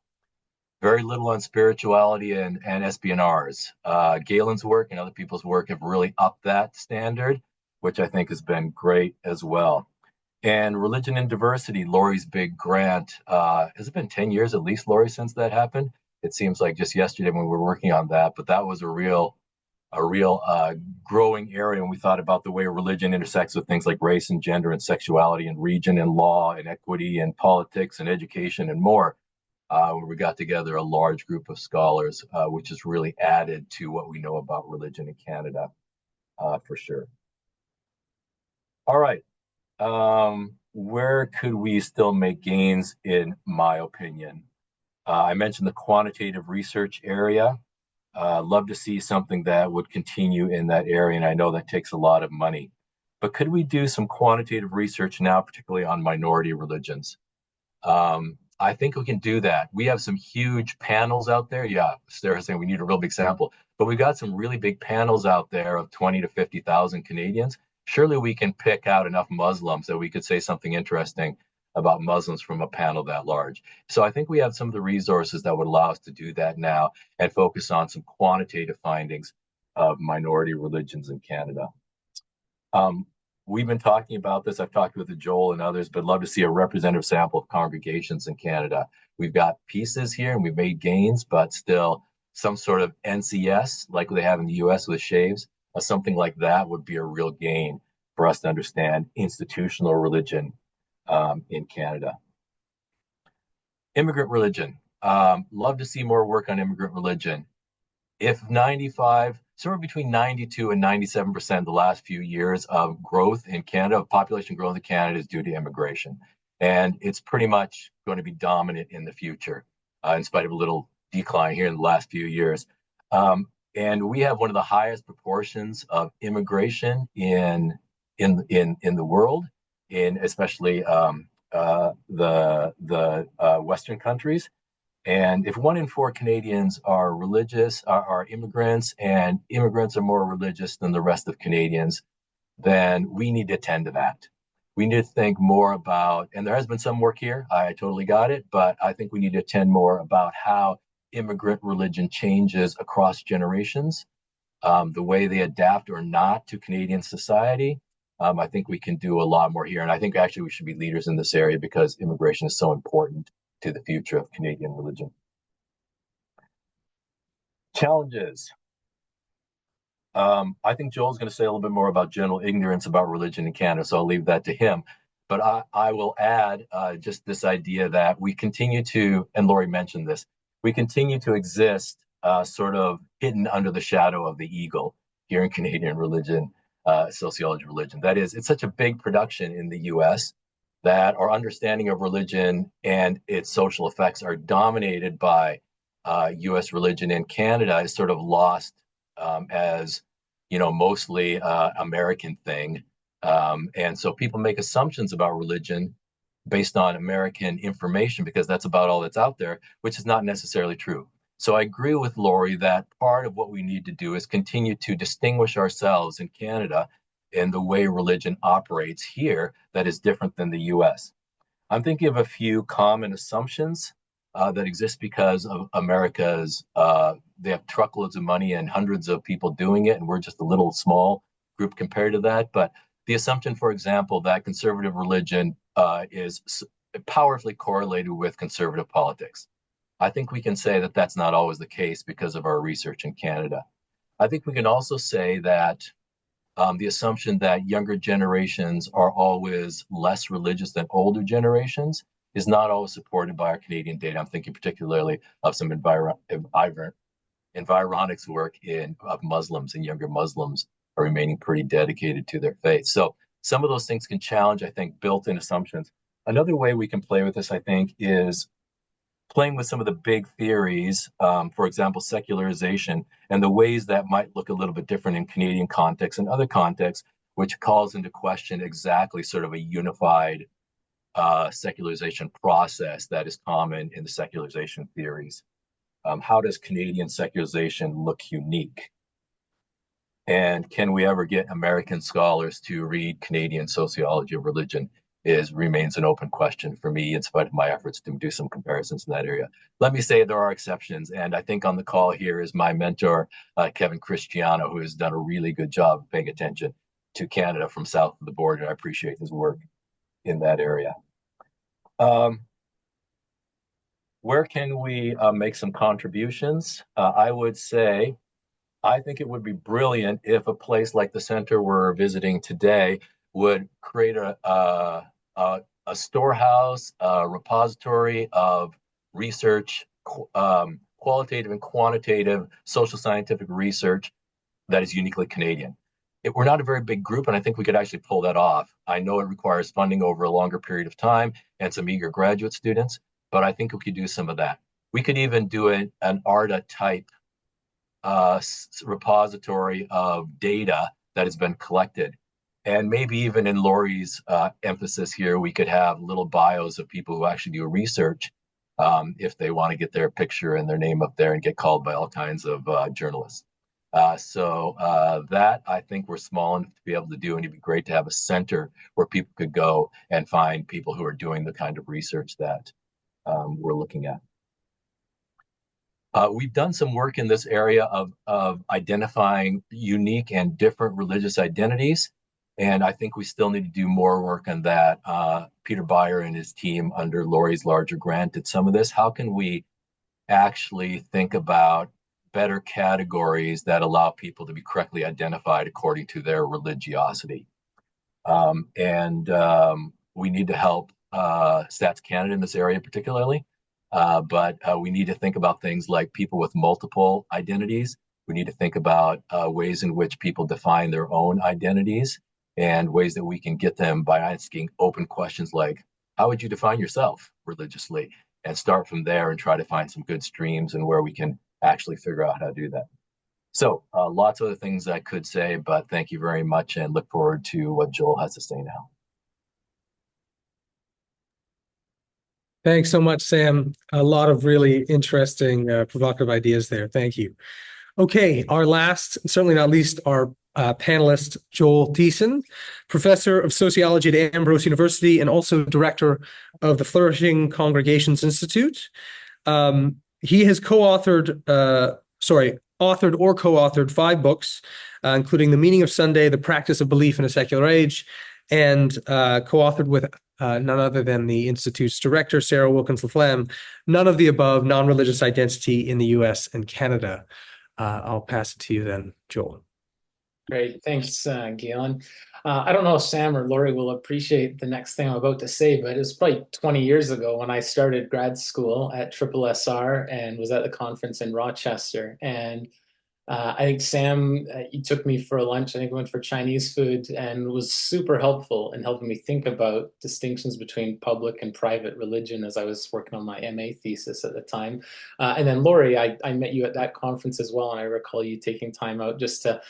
Very little on spirituality and SBNRs. Galen's work and other people's work have really upped that standard, which I think has been great as well. And religion and diversity, Laurie's big grant. Has it been 10 years at least, Laurie, since that happened? It seems like just yesterday when we were working on that, but that was a real growing area when we thought about the way religion intersects with things like race and gender and sexuality and region and law and equity and politics and education and more. We got together a large group of scholars, which has really added to what we know about religion in Canada, for sure. All right. Where could we still make gains, in my opinion? I mentioned the quantitative research area. Love to see something that would continue in that area, and I know that takes a lot of money. But could we do some quantitative research now, particularly on minority religions? I think we can do that. We have some huge panels out there. Yeah, Sarah's saying we need a real big sample, but we've got some really big panels out there of 20 to 50,000 Canadians. Surely we can pick out enough Muslims that we could say something interesting about Muslims from a panel that large. So I think we have some of the resources that would allow us to do that now and focus on some quantitative findings of minority religions in Canada. we've been talking about this. I've talked with Joel and others, but love to see a representative sample of congregations in Canada. We've got pieces here and we've made gains, but still some sort of NCS like they have in the US with shaves, something like that would be a real gain for us to understand institutional religion in Canada. Immigrant religion. Love to see more work on immigrant religion. If 95, somewhere between 92 and 97% the last few years of growth in Canada, of population growth in Canada is due to immigration. And it's pretty much going to be dominant in the future, in spite of a little decline here in the last few years. And we have one of the highest proportions of immigration in the world, in especially the Western countries. And if 1 in 4 Canadians are religious, are immigrants, and immigrants are more religious than the rest of Canadians, then we need to attend to that. We need to think more about, and there has been some work here, I totally got it, but I think we need to attend more about how immigrant religion changes across generations, the way they adapt or not to Canadian society. I think we can do a lot more here. And I think actually we should be leaders in this area because immigration is so important to the future of Canadian religion. Challenges. I think Joel's going to say a little bit more about general ignorance about religion in Canada, so I'll leave that to him. But I will add just this idea that we continue to, and Laurie mentioned this, we continue to exist sort of hidden under the shadow of the eagle here in Canadian religion, sociology religion. That is, it's such a big production in the US that our understanding of religion and its social effects are dominated by US religion, and Canada is sort of lost as, mostly American thing. And so people make assumptions about religion based on American information because that's about all that's out there, which is not necessarily true. So I agree with Laurie that part of what we need to do is continue to distinguish ourselves in Canada in the way religion operates here that is different than the US. I'm thinking of a few common assumptions that exist because of America's, they have truckloads of money and hundreds of people doing it, and we're just a little small group compared to that. But the assumption, for example, that conservative religion is powerfully correlated with conservative politics. I think we can say that that's not always the case because of our research in Canada. I think we can also say that the assumption that younger generations are always less religious than older generations is not always supported by our Canadian data. I'm thinking particularly of some environics work of Muslims, and younger Muslims are remaining pretty dedicated to their faith. So some of those things can challenge, I think, built-in assumptions. Another way we can play with this, I think, is playing with some of the big theories, for example, secularization, and the ways that might look a little bit different in Canadian context and other contexts, which calls into question exactly sort of a unified secularization process that is common in the secularization theories. How does Canadian secularization look unique? And can we ever get American scholars to read Canadian sociology of religion remains an open question for me, in spite of my efforts to do some comparisons in that area. Let me say there are exceptions, and I think on the call here is my mentor, Kevin Cristiano, who has done a really good job of paying attention to Canada from south of the border. I appreciate his work in that area. Where can we make some contributions? I would say, I think it would be brilliant if a place like the center we're visiting today would create a storehouse, a repository of research, qualitative and quantitative social scientific research that is uniquely Canadian. We're not a very big group, and I think we could actually pull that off. I know it requires funding over a longer period of time and some eager graduate students, but I think we could do some of that. We could even do an ARDA type repository of data that has been collected. And maybe even in Laurie's emphasis here, we could have little bios of people who actually do research if they want to get their picture and their name up there and get called by all kinds of journalists. So that I think we're small enough to be able to do, and it'd be great to have a center where people could go and find people who are doing the kind of research that we're looking at. We've done some work in this area of identifying unique and different religious identities. And I think we still need to do more work on that. Peter Beyer and his team under Laurie's larger grant did some of this. How can we actually think about better categories that allow people to be correctly identified according to their religiosity? And we need to help Stats Canada in this area particularly. But we need to think about things like people with multiple identities. We need to think about ways in which people define their own identities and ways that we can get them by asking open questions like, how would you define yourself religiously? And start from there and try to find some good streams and where we can actually figure out how to do that. So lots of other things I could say, but thank you very much and look forward to what Joel has to say now. Thanks so much, Sam. A lot of really interesting, provocative ideas there. Thank you. Okay, our last, certainly not least, our panelist, Joel Thiessen, professor of sociology at Ambrose University and also director of the Flourishing Congregations Institute. He has authored or co-authored 5 books, including The Meaning of Sunday, The Practice of Belief in a Secular Age, and co-authored with none other than the Institute's director, Sarah Wilkins-Laflamme, None of the Above, Non-Religious Identity in the US and Canada. I'll pass it to you then, Joel. Great. Thanks, Galen. I don't know if Sam or Laurie will appreciate the next thing I'm about to say, but it was probably 20 years ago when I started grad school at SSR and was at the conference in Rochester. And I think Sam, he took me for a lunch. I think we went for Chinese food and was super helpful in helping me think about distinctions between public and private religion as I was working on my MA thesis at the time. And then Laurie, I met you at that conference as well. And I recall you taking time out just to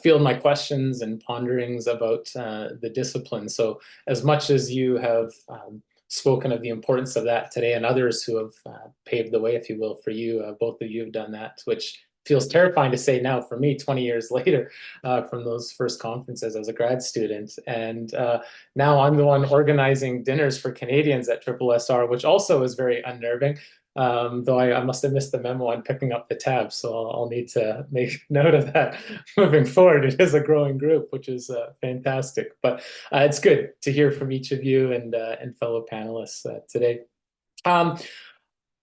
field my questions and ponderings about the discipline. So as much as you have spoken of the importance of that today and others who have paved the way, if you will, for you, both of you have done that, which feels terrifying to say now for me 20 years later from those first conferences as a grad student. And now I'm the one organizing dinners for Canadians at SSR, which also is very unnerving, though I must have missed the memo on picking up the tab. So I'll need to make note of that moving forward. It is a growing group, which is fantastic. But it's good to hear from each of you and fellow panelists today.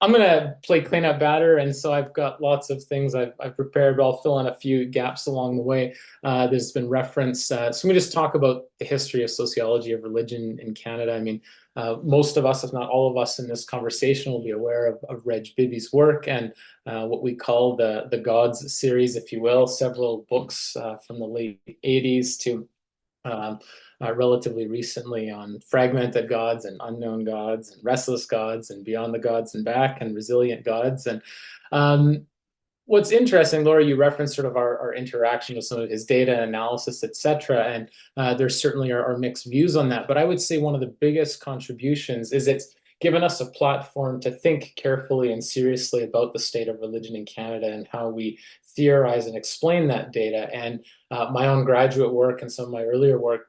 I'm going to play cleanup batter, and so I've got lots of things I've prepared, but I'll fill in a few gaps along the way. There's been reference. So let me just talk about the history of sociology of religion in Canada. I mean, most of us, if not all of us in this conversation, will be aware of Reg Bibby's work and what we call the Gods series, if you will, several books from the late 80s to relatively recently on fragmented gods and unknown gods and restless gods and beyond the gods and back and resilient gods. And what's interesting, Laura, you referenced sort of our interaction with some of his data analysis, et cetera, and there certainly are mixed views on that. But I would say one of the biggest contributions is it's given us a platform to think carefully and seriously about the state of religion in Canada and how we theorize and explain that data. And my own graduate work and some of my earlier work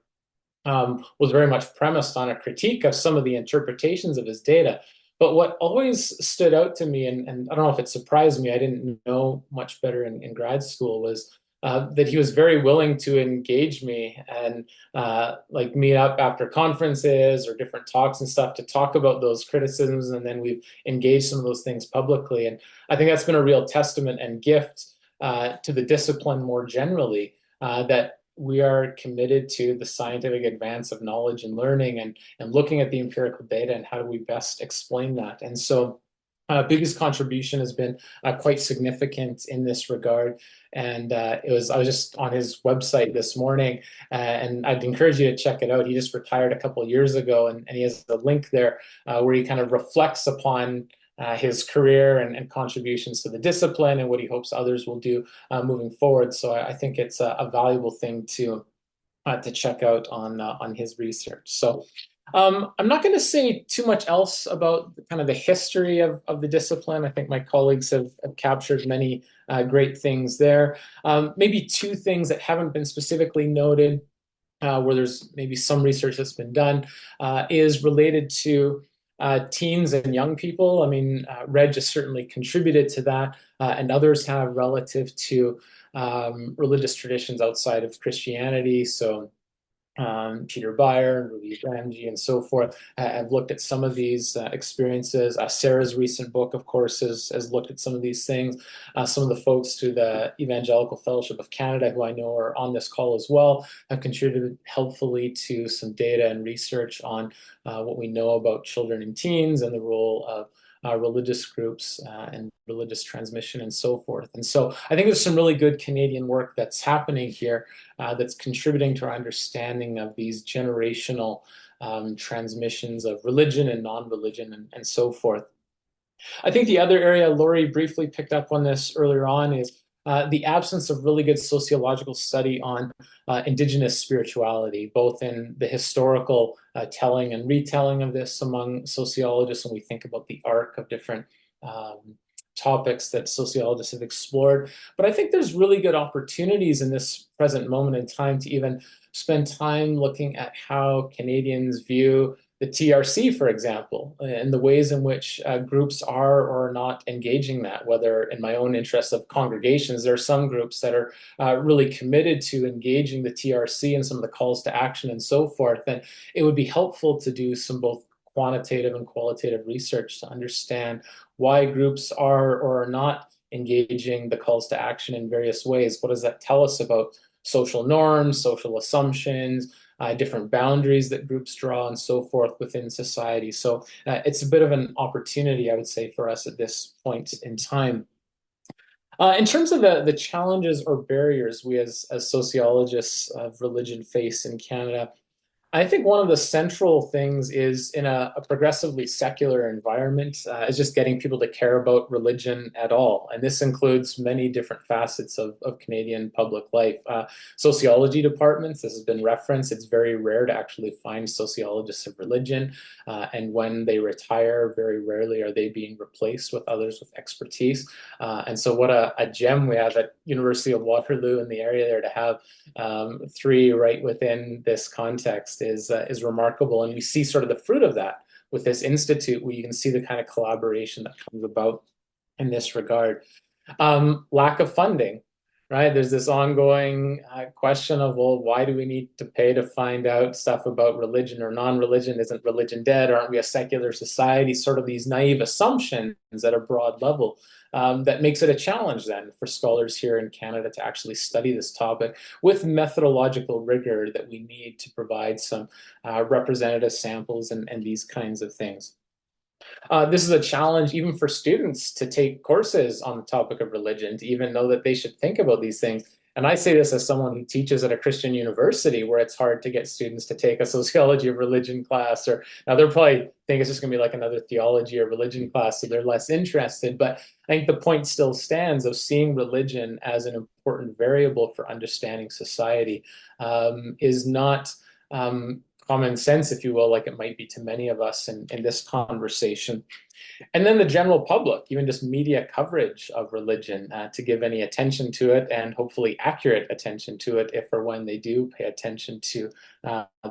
was very much premised on a critique of some of the interpretations of his data. But what always stood out to me, and I don't know if it surprised me, I didn't know much better in grad school, was that he was very willing to engage me and like meet up after conferences or different talks and stuff to talk about those criticisms. And then we've engaged some of those things publicly. And I think that's been a real testament and gift to the discipline more generally, that we are committed to the scientific advance of knowledge and learning and looking at the empirical data and how do we best explain that. And so Bibby's contribution has been quite significant in this regard. And I was just on his website this morning, and I'd encourage you to check it out. He just retired a couple of years ago, and he has a link there where he kind of reflects upon his career and contributions to the discipline and what he hopes others will do moving forward. So I think it's a valuable thing to check out on his research. So I'm not going to say too much else about kind of the history of the discipline. I think my colleagues have captured many great things there. Maybe two things that haven't been specifically noted, where there's maybe some research that's been done, is related to teens and young people. I mean, Reg has certainly contributed to that, and others have relative to religious traditions outside of Christianity. So Peter Byer, Ruby Ramji, and so forth. I've looked at some of these experiences. Sarah's recent book, of course, has looked at some of these things. Some of the folks through the Evangelical Fellowship of Canada, who I know are on this call as well, have contributed helpfully to some data and research on what we know about children and teens and the role of religious groups and religious transmission and so forth. And so I think there's some really good Canadian work that's happening here that's contributing to our understanding of these generational transmissions of religion and non-religion and so forth. I think the other area, Laurie briefly picked up on this earlier on, is the absence of really good sociological study on Indigenous spirituality, both in the historical telling and retelling of this among sociologists, when we think about the arc of different topics that sociologists have explored. But I think there's really good opportunities in this present moment in time to even spend time looking at how Canadians view the TRC, for example, and the ways in which groups are or are not engaging that, whether in my own interest of congregations, there are some groups that are really committed to engaging the TRC and some of the calls to action and so forth. And it would be helpful to do some both quantitative and qualitative research to understand why groups are or are not engaging the calls to action in various ways. What does that tell us about social norms, social assumptions, different boundaries that groups draw and so forth within society? So it's a bit of an opportunity, I would say, for us at this point in time. In terms of the challenges or barriers we as sociologists of religion face in Canada, I think one of the central things is in a progressively secular environment is just getting people to care about religion at all. And this includes many different facets of Canadian public life. Sociology departments, this has been referenced, it's very rare to actually find sociologists of religion. And when they retire, very rarely are they being replaced with others with expertise. And so what a gem we have at University of Waterloo in the area there to have three right within this context is remarkable. And we see sort of the fruit of that with this institute, where you can see the kind of collaboration that comes about in this regard. Lack of funding, right? There's this ongoing question of, well, why do we need to pay to find out stuff about religion or non-religion? Isn't religion dead? Aren't we a secular society? Sort of these naive assumptions at a broad level. That makes it a challenge then for scholars here in Canada to actually study this topic with methodological rigor that we need to provide some representative samples and these kinds of things. This is a challenge even for students to take courses on the topic of religion, to even know that they should think about these things. And I say this as someone who teaches at a Christian university, where it's hard to get students to take a sociology of religion class, or now they'll probably think it's just going to be like another theology or religion class, so they're less interested. But I think the point still stands of seeing religion as an important variable for understanding society is not common sense, if you will, like it might be to many of us in this conversation. And then the general public, even just media coverage of religion, to give any attention to it, and hopefully accurate attention to it if or when they do pay attention to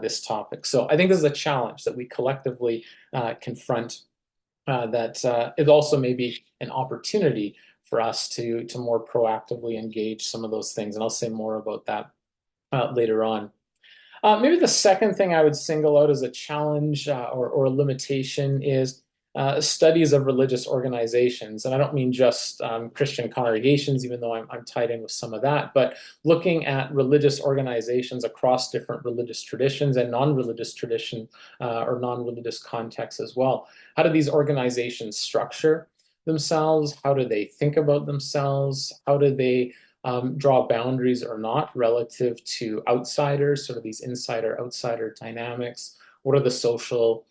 this topic. So I think this is a challenge that we collectively confront, that it also may be an opportunity for us to more proactively engage some of those things. And I'll say more about that later on. Maybe the second thing I would single out as a challenge or a limitation is studies of religious organizations. And I don't mean just Christian congregations, even though I'm tied in with some of that, but looking at religious organizations across different religious traditions and non-religious tradition or non-religious contexts as well. How do these organizations structure themselves? How do they think about themselves? How do they draw boundaries or not relative to outsiders, sort of these insider-outsider dynamics? What are the social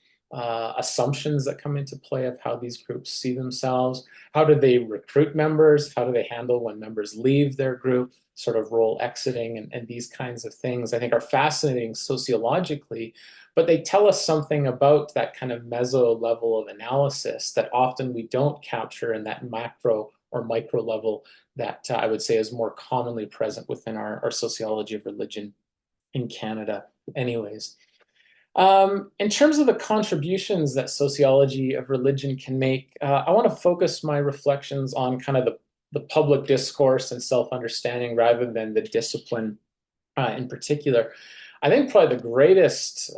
assumptions that come into play of how these groups see themselves? How do they recruit members? How do they handle when members leave their group, sort of role exiting and these kinds of things, I think are fascinating sociologically, but they tell us something about that kind of meso level of analysis that often we don't capture in that macro or micro level that I would say is more commonly present within our sociology of religion in Canada anyways. In terms of the contributions that sociology of religion can make, I want to focus my reflections on kind of the public discourse and self-understanding rather than the discipline in particular. I think probably the greatest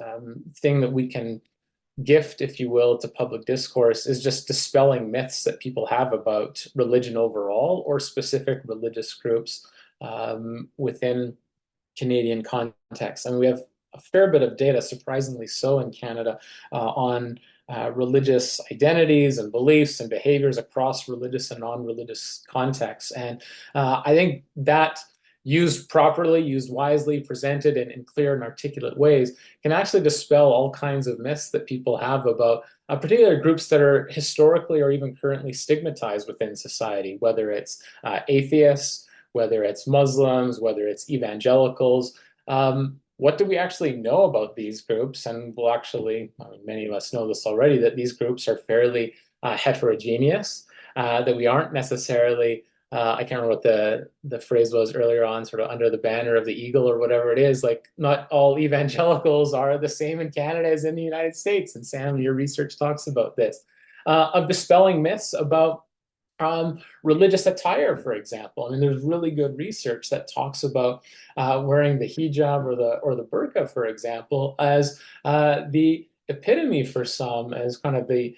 thing that we can gift, if you will, to public discourse is just dispelling myths that people have about religion overall or specific religious groups within Canadian context. I mean, we have a fair bit of data, surprisingly so in Canada, on religious identities and beliefs and behaviors across religious and non-religious contexts. And I think that used properly, used wisely, presented in clear and articulate ways, can actually dispel all kinds of myths that people have about particular groups that are historically or even currently stigmatized within society, whether it's atheists, whether it's Muslims, whether it's evangelicals. What do we actually know about these groups? And we'll actually, I mean, many of us know this already, that these groups are fairly heterogeneous, that we aren't necessarily I can't remember what the phrase was earlier on, sort of under the banner of the eagle or whatever it is. Like, not all evangelicals are the same in Canada as in the United States. And Sam, your research talks about this, of dispelling myths about religious attire, for example. I mean, there's really good research that talks about wearing the hijab or the burqa, for example, as the epitome for some, as kind of the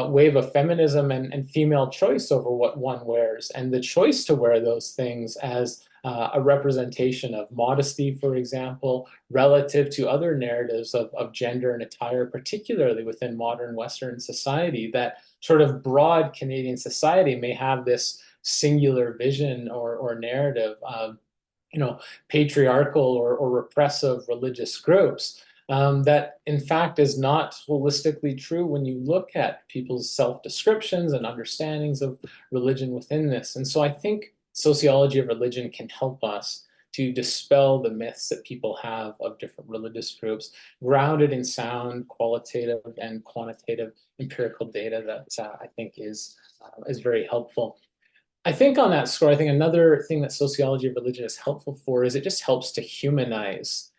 wave of feminism and female choice over what one wears, and the choice to wear those things as a representation of modesty, for example, relative to other narratives of gender and attire, particularly within modern Western society, that sort of broad Canadian society may have this singular vision or narrative of, patriarchal or repressive religious groups. That in fact is not holistically true when you look at people's self-descriptions and understandings of religion within this. And so I think sociology of religion can help us to dispel the myths that people have of different religious groups, grounded in sound, qualitative, and quantitative empirical data that I think is very helpful. I think on that score, I think another thing that sociology of religion is helpful for is it just helps to humanize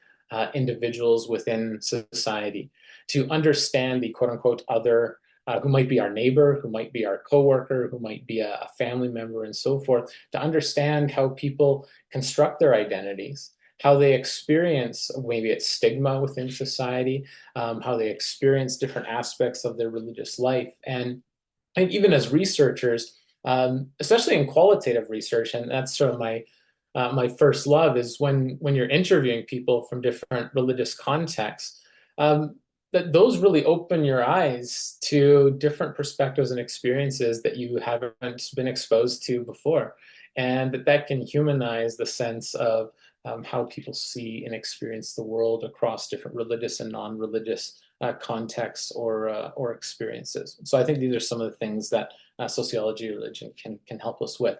individuals within society, to understand the quote unquote other, who might be our neighbor, who might be our coworker, who might be a family member, and so forth, to understand how people construct their identities, how they experience maybe it's stigma within society, how they experience different aspects of their religious life. And I think even as researchers, especially in qualitative research, and that's sort of my first love, is when you're interviewing people from different religious contexts, that those really open your eyes to different perspectives and experiences that you haven't been exposed to before, and that can humanize the sense of how people see and experience the world across different religious and non-religious contexts or experiences. So I think these are some of the things that sociology of religion can help us with.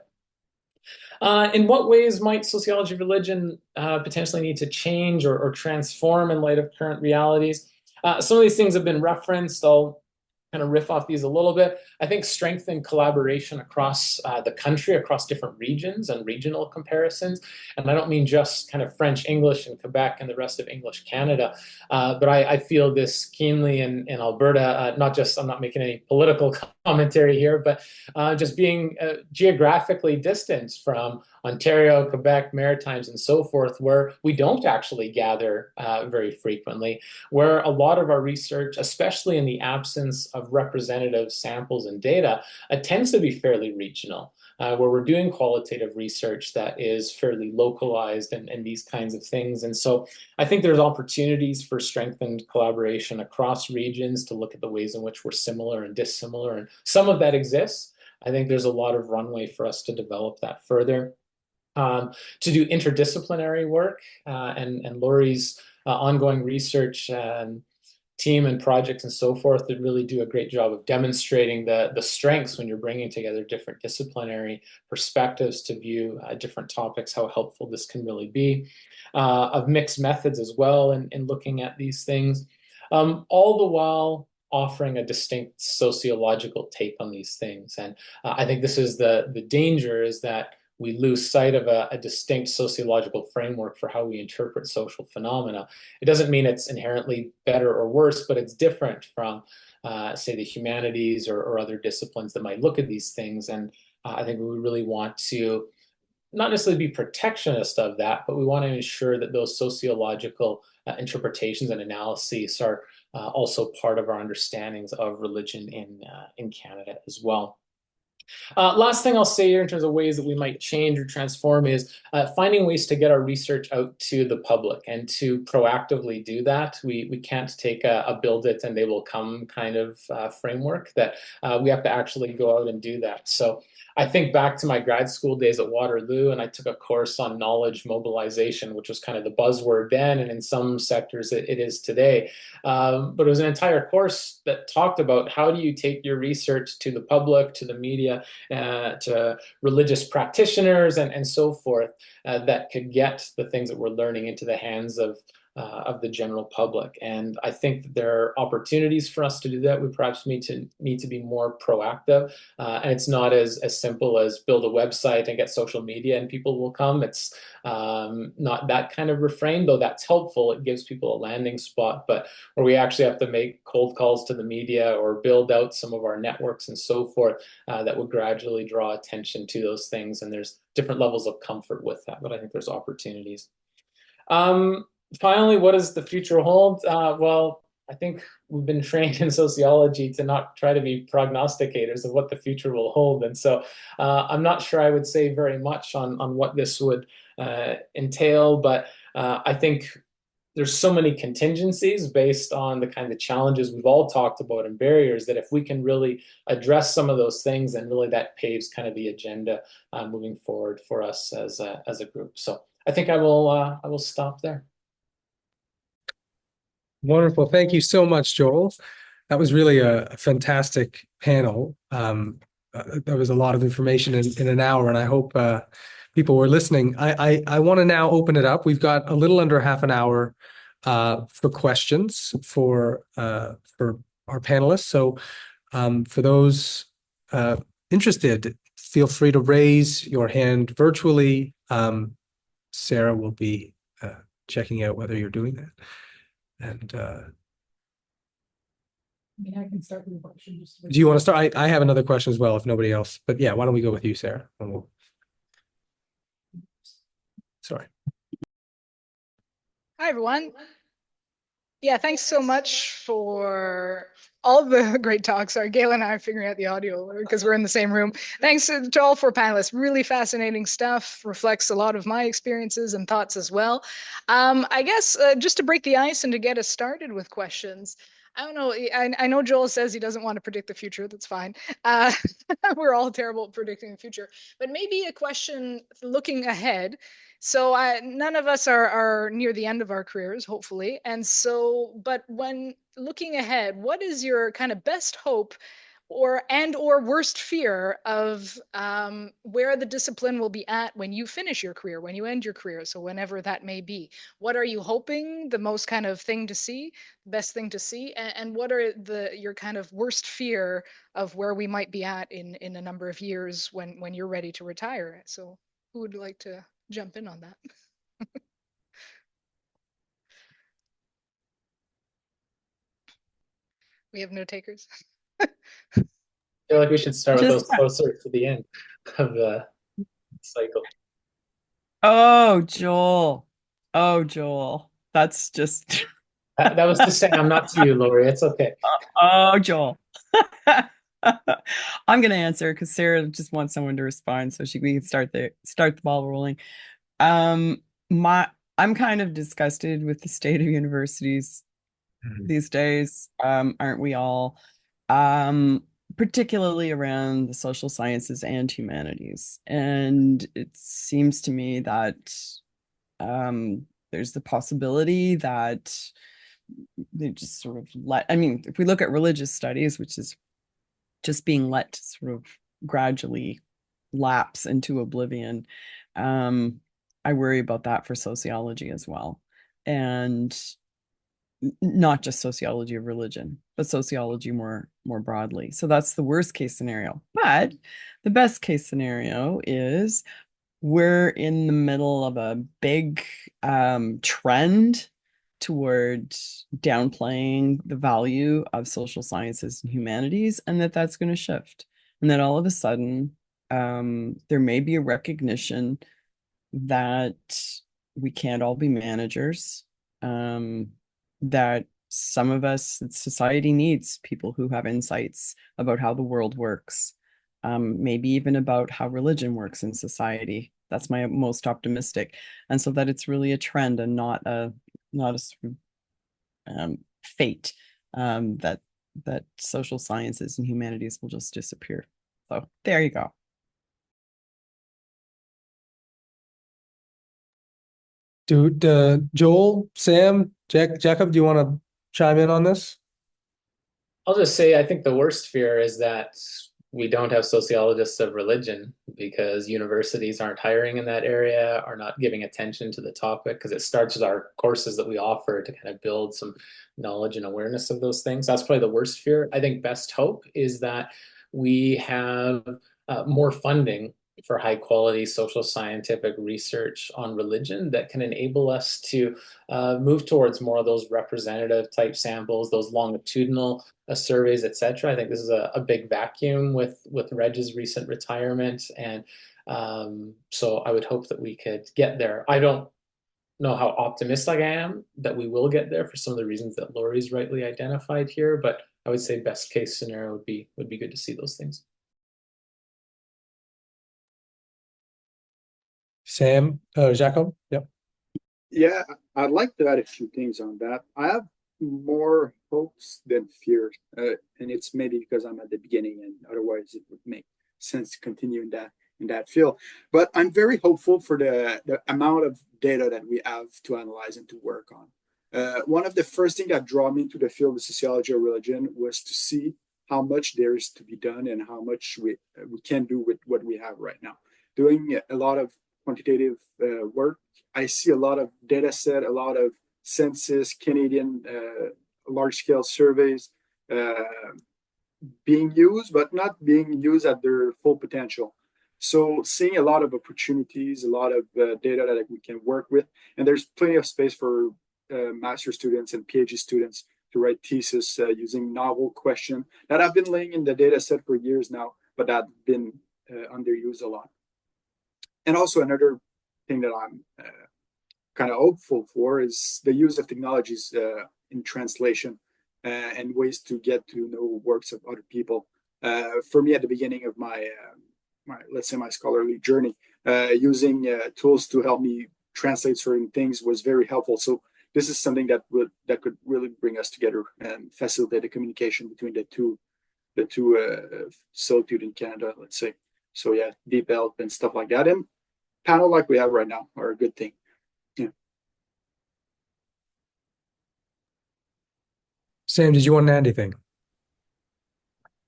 In what ways might sociology of religion potentially need to change or transform in light of current realities? Some of these things have been referenced. I'll kind of riff off these a little bit. I think strengthen collaboration across the country, across different regions and regional comparisons. And I don't mean just kind of French English in Quebec and the rest of English Canada, but I feel this keenly in Alberta, not just, I'm not making any political commentary here, but just being geographically distant from Ontario, Quebec, Maritimes, and so forth, where we don't actually gather very frequently, where a lot of our research, especially in the absence of representative samples and data, tends to be fairly regional, where we're doing qualitative research that is fairly localized and these kinds of things. And so I think there's opportunities for strengthened collaboration across regions to look at the ways in which we're similar and dissimilar, and some of that exists. I think there's a lot of runway for us to develop that further. To do interdisciplinary work, and Laurie's ongoing research team and projects and so forth that really do a great job of demonstrating the strengths when you're bringing together different disciplinary perspectives to view different topics, how helpful this can really be. Of mixed methods as well in looking at these things, all the while offering a distinct sociological take on these things. And I think this is the danger, is that we lose sight of a distinct sociological framework for how we interpret social phenomena. It doesn't mean it's inherently better or worse, but it's different from, say, the humanities or other disciplines that might look at these things. And I think we really want to not necessarily be protectionist of that, but we want to ensure that those sociological interpretations and analyses are also part of our understandings of religion in Canada as well. Last thing I'll say here in terms of ways that we might change or transform is finding ways to get our research out to the public and to proactively do that. We can't take a build it and they will come kind of framework, that we have to actually go out and do that. So I think back to my grad school days at Waterloo, and I took a course on knowledge mobilization, which was kind of the buzzword then, and in some sectors it is today. But it was an entire course that talked about how do you take your research to the public, to the media, to religious practitioners, and so forth, that could get the things that we're learning into the hands of the general public. And I think that there are opportunities for us to do that. We perhaps need to be more proactive. And it's not as simple as build a website and get social media and people will come. It's not that kind of refrain, though that's helpful. It gives people a landing spot, but where we actually have to make cold calls to the media or build out some of our networks and so forth, that would gradually draw attention to those things. And there's different levels of comfort with that, but I think there's opportunities. Finally, what does the future hold? Well, I think we've been trained in sociology to not try to be prognosticators of what the future will hold. And so I'm not sure I would say very much on what this would entail, but I think there's so many contingencies based on the kind of challenges we've all talked about and barriers, that if we can really address some of those things, then really that paves kind of the agenda moving forward for us as a group. So I think I will stop there. Wonderful. Thank you so much, Joel. That was really a fantastic panel. There was a lot of information in an hour, and I hope people were listening. I want to now open it up. We've got a little under half an hour for questions for our panelists. So for those interested, feel free to raise your hand virtually. Sarah will be checking out whether you're doing that. And I can start with a question. do you want to start? I have another question as well, if nobody else. But yeah, why don't we go with you, Sarah? Sorry. Hi, everyone. Yeah, thanks so much for all the great talks. Sorry, Galen and I are figuring out the audio because we're in the same room. Thanks to all four panelists. Really fascinating stuff. Reflects a lot of my experiences and thoughts as well. I guess just to break the ice and to get us started with questions, I don't know. I know Joel says he doesn't want to predict the future. That's fine. We're all terrible at predicting the future. But maybe a question looking ahead. So none of us are near the end of our careers, hopefully. And so, but when looking ahead, what is your kind of best hope or worst fear of where the discipline will be at when you finish your career, when you end your career? So whenever that may be, what are you hoping the most kind of thing to see, best thing to see? And what are your kind of worst fear of where we might be at in a number of years when you're ready to retire? So who would like to jump in on that? We have no takers. I feel like we should start with those closer to the end of the cycle. Oh, Joel. Oh, Joel. That's just That was to say, I'm not to you, Lori. It's okay. Oh, Joel. I'm gonna answer because Sarah just wants someone to respond so we can start the ball rolling. I'm kind of disgusted with the state of universities these days. Aren't we all? Particularly around the social sciences and humanities. And it seems to me that there's the possibility that they just sort of if we look at religious studies, which is just being let to sort of gradually lapse into oblivion, I worry about that for sociology as well. And not just sociology of religion, but sociology more broadly. So that's the worst case scenario. But the best case scenario is we're in the middle of a big trend toward downplaying the value of social sciences and humanities, and that's going to shift. And that all of a sudden, there may be a recognition that we can't all be managers, that some of us, society needs people who have insights about how the world works, maybe even about how religion works in society. That's my most optimistic. And so that it's really a trend and not a sort of fate, that social sciences and humanities will just disappear. So there you go. Joel, Sam, Jacob, do you want to chime in on this? I'll just say I think the worst fear is that we don't have sociologists of religion because universities aren't hiring in that area, are not giving attention to the topic, because it starts with our courses that we offer to kind of build some knowledge and awareness of those things. That's probably the worst fear. I think best hope is that we have more funding for high quality social scientific research on religion that can enable us to move towards more of those representative type samples, those longitudinal surveys, etc. I think this is a big vacuum with Reg's recent retirement, and so I would hope that we could get there. I don't know how optimistic I am that we will get there for some of the reasons that Lori's rightly identified here, but I would say best case scenario would be good to see those things. Sam, Jacob, yep. Yeah, I'd like to add a few things on that. I have more hopes than fears, and it's maybe because I'm at the beginning, and otherwise it would make sense to continue in that field. But I'm very hopeful for the amount of data that we have to analyze and to work on. One of the first things that drew me into the field of sociology of religion was to see how much there is to be done and how much we can do with what we have right now. Doing a lot of quantitative work, I see a lot of data set, a lot of census, Canadian large-scale surveys being used, but not being used at their full potential. So seeing a lot of opportunities, a lot of data that we can work with, and there's plenty of space for master students and PhD students to write thesis using novel questions that have been laying in the data set for years now, but that have been underused a lot. And also another thing that I'm kind of hopeful for is the use of technologies in translation and ways to get to know works of other people. For me, at the beginning of my let's say my scholarly journey, using tools to help me translate certain things was very helpful. So this is something that could really bring us together and facilitate the communication between the two solitude in Canada, let's say. So yeah, deep help and stuff like that, and panel like we have right now are a good thing. Yeah. Sam, did you want to add anything?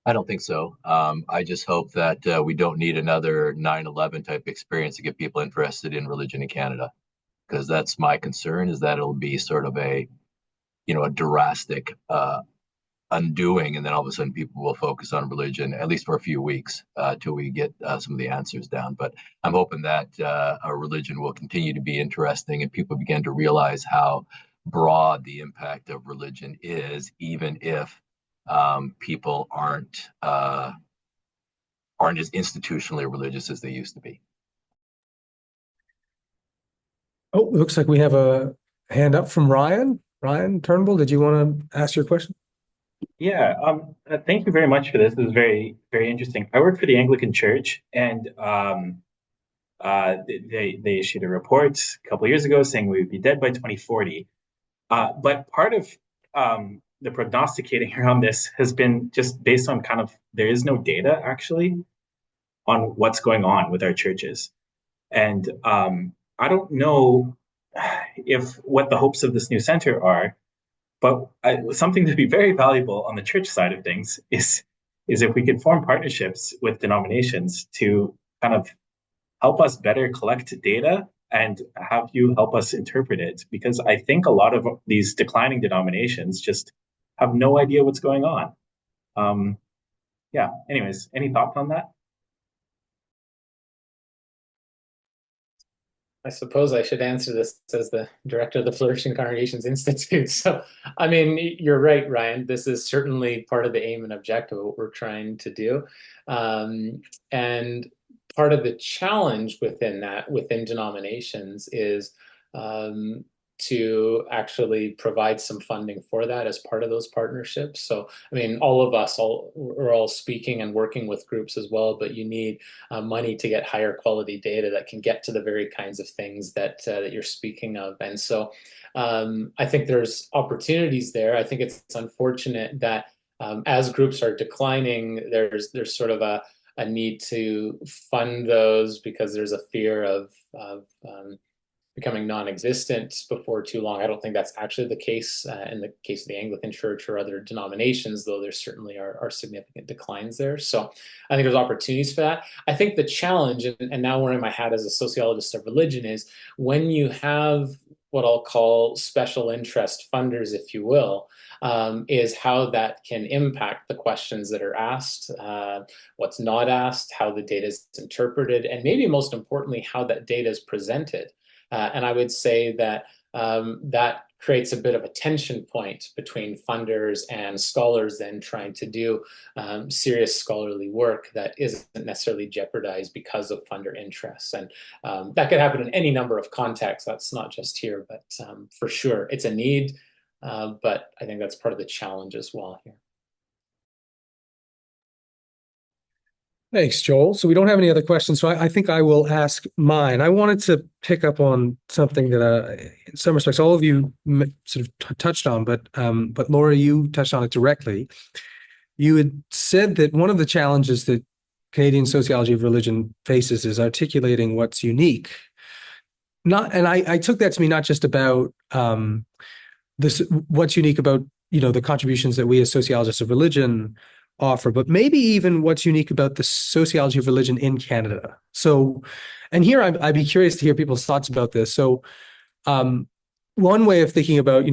I don't think so. I just hope that we don't need another 9/11 type experience to get people interested in religion in Canada, because that's my concern, is that it'll be sort of a drastic undoing, and then all of a sudden people will focus on religion, at least for a few weeks, till we get some of the answers down. But I'm hoping that our religion will continue to be interesting and people begin to realize how broad the impact of religion is, even if people aren't as institutionally religious as they used to be. Oh, it looks like we have a hand up from Ryan. Ryan Turnbull, did you want to ask your question? Yeah, thank you very much for this. This is very, very interesting. I work for the Anglican Church, and they issued a report a couple of years ago saying we would be dead by 2040. But part of the prognosticating around this has been just based on kind of, there is no data actually on what's going on with our churches. And I don't know if what the hopes of this new center are, but something to be very valuable on the church side of things is if we could form partnerships with denominations to kind of help us better collect data and have you help us interpret it. Because I think a lot of these declining denominations just have no idea what's going on. Yeah, anyways, any thoughts on that? I suppose I should answer this as the director of the Flourishing Congregations Institute. So, I mean, you're right, Ryan. This is certainly part of the aim and objective of what we're trying to do. And part of the challenge within that, within denominations, is to actually provide some funding for that as part of those partnerships. So, I mean, all of us are all speaking and working with groups as well, but you need money to get higher quality data that can get to the very kinds of things that that you're speaking of. And so I think there's opportunities there. I think it's unfortunate that as groups are declining, there's sort of a need to fund those because there's a fear of becoming non-existent before too long. I don't think that's actually the case in the case of the Anglican Church or other denominations, though there certainly are significant declines there. So I think there's opportunities for that. I think the challenge, and now wearing my hat as a sociologist of religion, is when you have what I'll call special interest funders, if you will, is how that can impact the questions that are asked, what's not asked, how the data is interpreted, and maybe most importantly, how that data is presented. And I would say that that creates a bit of a tension point between funders and scholars then trying to do serious scholarly work that isn't necessarily jeopardized because of funder interests. And that could happen in any number of contexts. That's not just here, but for sure, it's a need. But I think that's part of the challenge as well here. Thanks, Joel. So we don't have any other questions, so I think I will ask mine. I wanted to pick up on something that, in some respects, all of you sort of touched on, but Laura, you touched on it directly. You had said that one of the challenges that Canadian sociology of religion faces is articulating what's unique. And I took that to mean not just about this, what's unique about the contributions that we as sociologists of religion offer, but maybe even what's unique about the sociology of religion in Canada. So, and here I'd be curious to hear people's thoughts about this. So, one way of thinking about,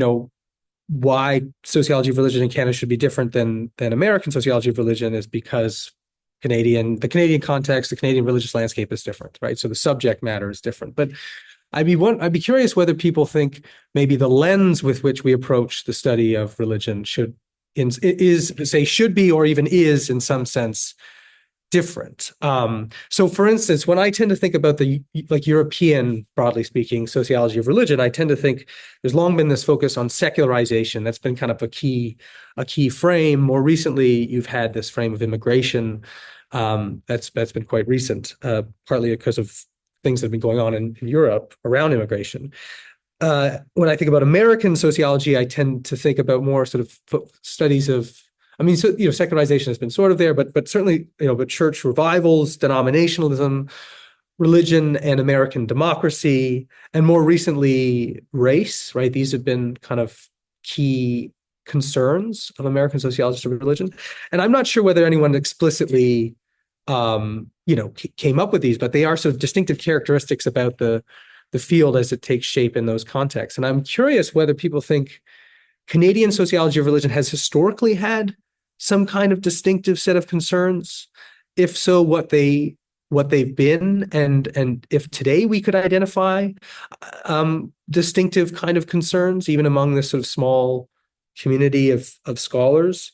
why sociology of religion in Canada should be different than American sociology of religion is because the Canadian context, the Canadian religious landscape is different, right? So the subject matter is different. But I'd be curious whether people think maybe the lens with which we approach the study of religion should be or even is in some sense different. So for instance, when I tend to think about the European, broadly speaking, sociology of religion, I tend to think there's long been this focus on secularization. That's been kind of a key frame. More recently, you've had this frame of immigration. That's been quite recent, partly because of things that have been going on in Europe around immigration. When I think about American sociology, I tend to think about more sort of studies of, secularization has been sort of there, but certainly, but church revivals, denominationalism, religion and American democracy, and more recently, race, right? These have been kind of key concerns of American sociologists of religion. And I'm not sure whether anyone explicitly, came up with these, but they are sort of distinctive characteristics about the field as it takes shape in those contexts. And I'm curious whether people think Canadian sociology of religion has historically had some kind of distinctive set of concerns. If so, what they've been, and if today we could identify distinctive kind of concerns, even among this sort of small community of scholars.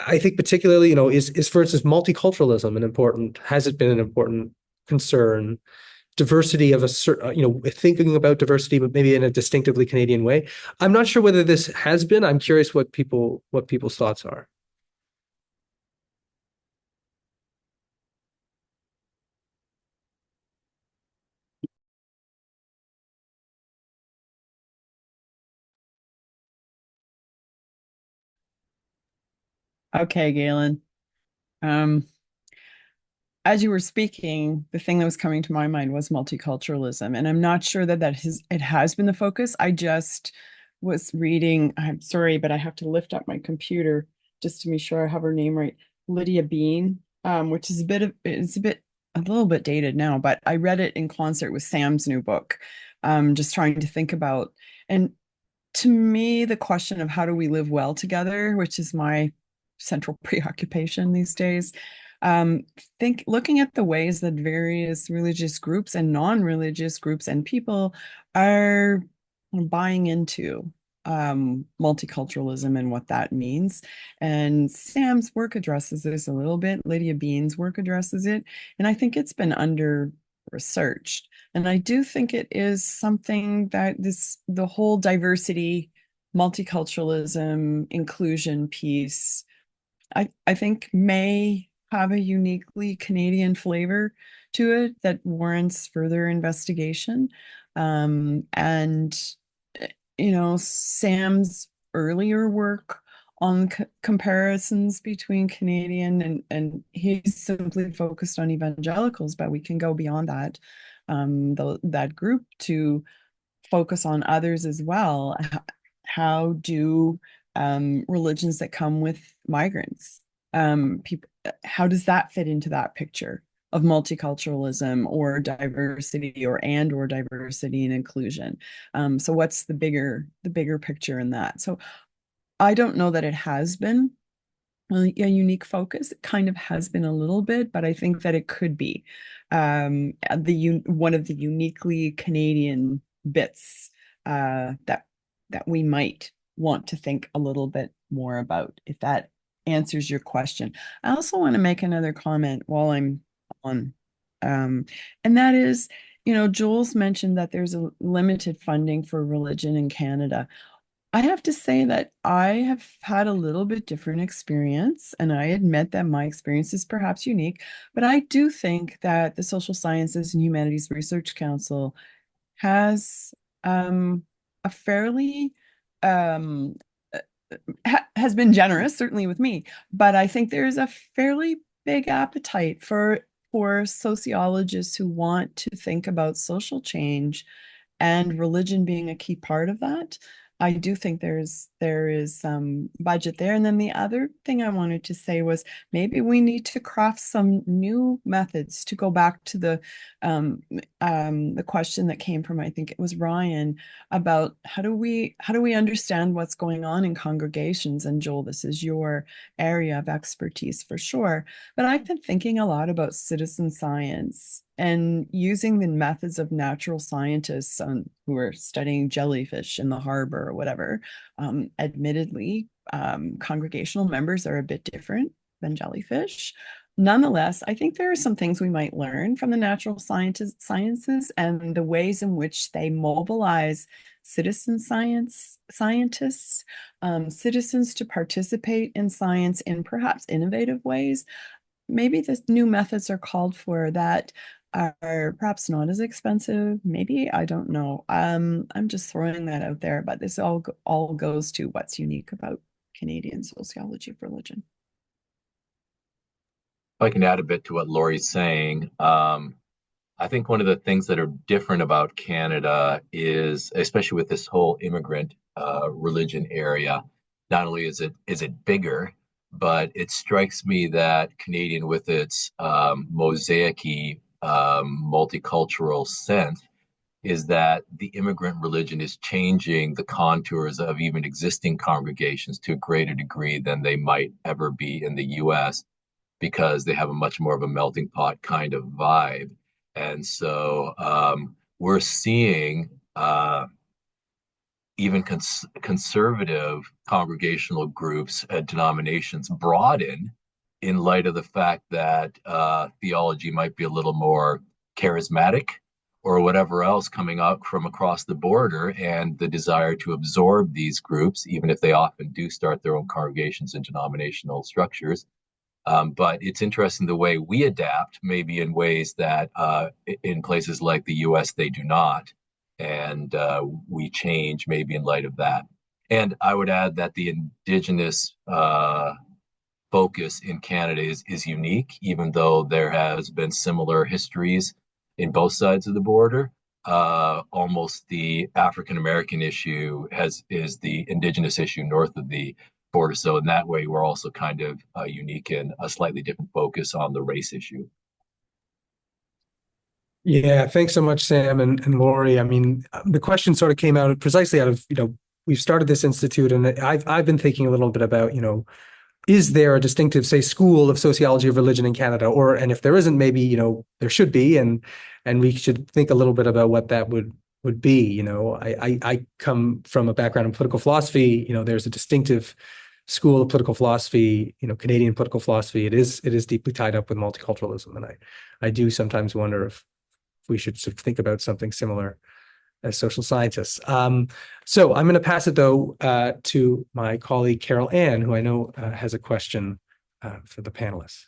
I think particularly, is for instance, multiculturalism has it been an important concern? Diversity of a certain, thinking about diversity, but maybe in a distinctively Canadian way. I'm not sure whether this has been. I'm curious what people's thoughts are. Okay, Galen. As you were speaking, the thing that was coming to my mind was multiculturalism, and I'm not sure that it has been the focus. I just was reading. I'm sorry, but I have to lift up my computer just to be sure I have her name right. Lydia Bean, which is a little bit dated now, but I read it in concert with Sam's new book. Just trying to think about, and to me, the question of how do we live well together, which is my central preoccupation these days. Looking at the ways that various religious groups and non-religious groups and people are buying into multiculturalism and what that means. And Sam's work addresses this a little bit. Lydia Bean's work addresses it. And I think it's been under researched. And I do think it is something that the whole diversity, multiculturalism, inclusion piece, I think may have a uniquely Canadian flavor to it that warrants further investigation. And Sam's earlier work on comparisons between Canadian and he's simply focused on evangelicals, but we can go beyond that, that group to focus on others as well. How do religions that come with migrants, people, how does that fit into that picture of multiculturalism or diversity or diversity and inclusion? So what's the bigger picture in that? So I don't know that it has been a unique focus. It kind of has been a little bit, but I think that it could be one of the uniquely Canadian bits that we might want to think a little bit more about, if that answers your question. I also want to make another comment while I'm on, and that is, Joel's mentioned that there's a limited funding for religion in Canada. I have to say that I have had a little bit different experience, and I admit that my experience is perhaps unique, but I do think that the Social Sciences and Humanities Research Council has a fairly has been generous, certainly with me, but I think there's a fairly big appetite for sociologists who want to think about social change and religion being a key part of that. I do think there is some budget there. And then the other thing I wanted to say was maybe we need to craft some new methods, to go back to the question that came from, I think it was Ryan, about how do we understand what's going on in congregations? And Joel, this is your area of expertise for sure. But I've been thinking a lot about citizen science and using the methods of natural scientists who are studying jellyfish in the harbor or whatever. Admittedly, congregational members are a bit different than jellyfish. Nonetheless, I think there are some things we might learn from the natural sciences and the ways in which they mobilize citizen scientists, citizens to participate in science in perhaps innovative ways. Maybe the new methods are called for that are perhaps not as expensive. Maybe, I don't know. I'm just throwing that out there, but this all goes to what's unique about Canadian sociology of religion. If I can add a bit to what Laurie's saying, I think one of the things that are different about Canada is, especially with this whole immigrant religion area, not only is it bigger, but it strikes me that Canadian, with its mosaic-y multicultural sense, is that the immigrant religion is changing the contours of even existing congregations to a greater degree than they might ever be in the US, because they have a much more of a melting pot kind of vibe. And so we're seeing even conservative congregational groups, denominations broaden in light of the fact that theology might be a little more charismatic or whatever else coming out from across the border, and the desire to absorb these groups, even if they often do start their own congregations and denominational structures. But it's interesting the way we adapt, maybe in ways that in places like the US they do not. And we change maybe in light of that. And I would add that the Indigenous focus in Canada is unique, even though there has been similar histories in both sides of the border. Almost the African American issue is the Indigenous issue north of the border. So in that way, we're also kind of unique in a slightly different focus on the race issue. Yeah, thanks so much, Sam and Laurie. I mean, the question sort of came out precisely out of, we've started this institute, and I've been thinking a little bit about, is there a distinctive, say, school of sociology of religion in Canada? And if there isn't, maybe, there should be, and we should think a little bit about what that would would be. You know, I come from a background in political philosophy. You know, there's a distinctive school of political philosophy, you know, Canadian political philosophy. It is deeply tied up with multiculturalism, and I do sometimes wonder if we should sort of think about something similar as social scientists. So I'm going to pass it though to my colleague Carol Ann, who I know has a question for the panelists.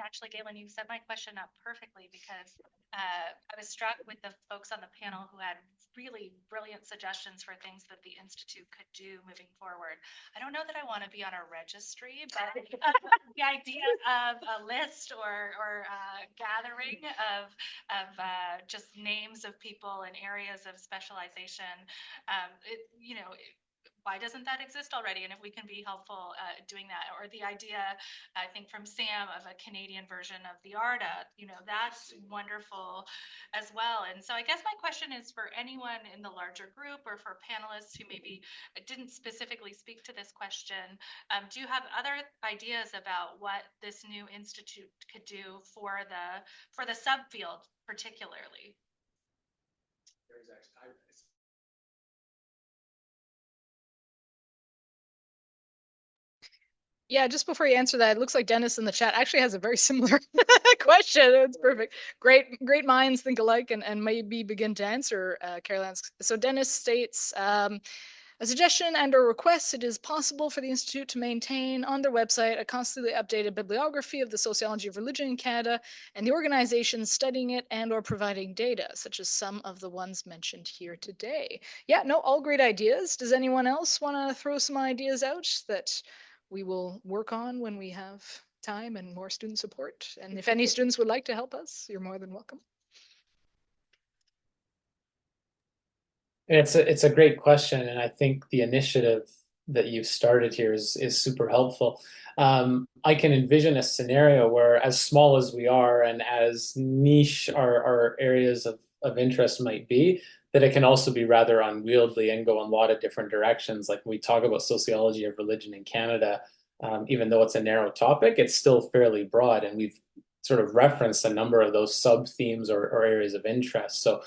Actually, Galen, you set my question up perfectly because I was struck with the folks on the panel who had really brilliant suggestions for things that the Institute could do moving forward. I don't know that I want to be on a registry, but the idea of a list or gathering of just names of people and areas of specialization, why doesn't that exist already? And if we can be helpful doing that, or the idea, I think from Sam, of a Canadian version of the ARDA, that's wonderful as well. And so I guess my question is for anyone in the larger group or for panelists who maybe didn't specifically speak to this question, do you have other ideas about what this new institute could do for the subfield particularly? Yeah, just before you answer that, it looks like Dennis in the chat actually has a very similar question. It's perfect. Great minds think alike and maybe begin to answer Carol. So Dennis states, a suggestion and or request: it is possible for the Institute to maintain on their website a constantly updated bibliography of the sociology of religion in Canada and the organizations studying it and or providing data, such as some of the ones mentioned here today. Yeah, no, all great ideas. Does anyone else want to throw some ideas out that we will work on when we have time and more student support? And if any students would like to help us, you're more than welcome. It's a great question, and I think the initiative that you've started here is super helpful. I can envision a scenario where, as small as we are and as niche our areas of interest might be, that it can also be rather unwieldy and go in a lot of different directions. Like when we talk about sociology of religion in Canada, even though it's a narrow topic, it's still fairly broad, and we've sort of referenced a number of those sub-themes or areas of interest. So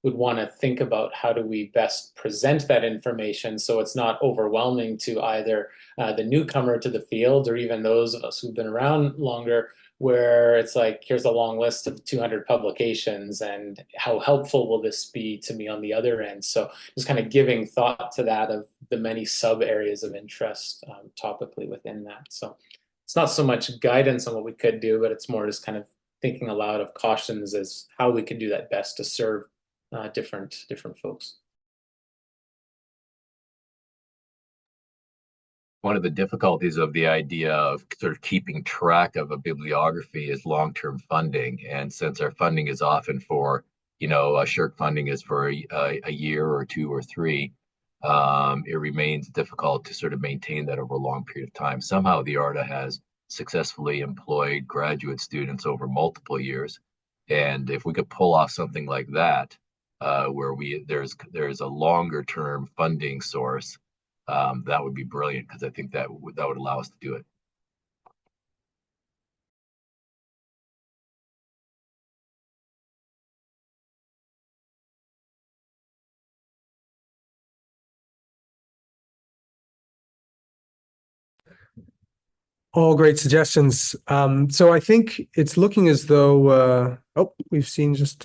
would want to think about how do we best present that information so it's not overwhelming to either the newcomer to the field or even those of us who've been around longer, where it's like, here's a long list of 200 publications and how helpful will this be to me on the other end? So just kind of giving thought to that, of the many sub areas of interest topically within that. So it's not so much guidance on what we could do, but it's more just kind of thinking aloud of cautions as how we could do that best to serve different folks. One of the difficulties of the idea of sort of keeping track of a bibliography is long-term funding. And since our funding is often for, SHRC funding is for a year or two or three, it remains difficult to sort of maintain that over a long period of time. Somehow the ARDA has successfully employed graduate students over multiple years. And if we could pull off something like that, where there's a longer term funding source, that would be brilliant, because I think that would allow us to do it. All great suggestions. So I think it's looking as though we've seen just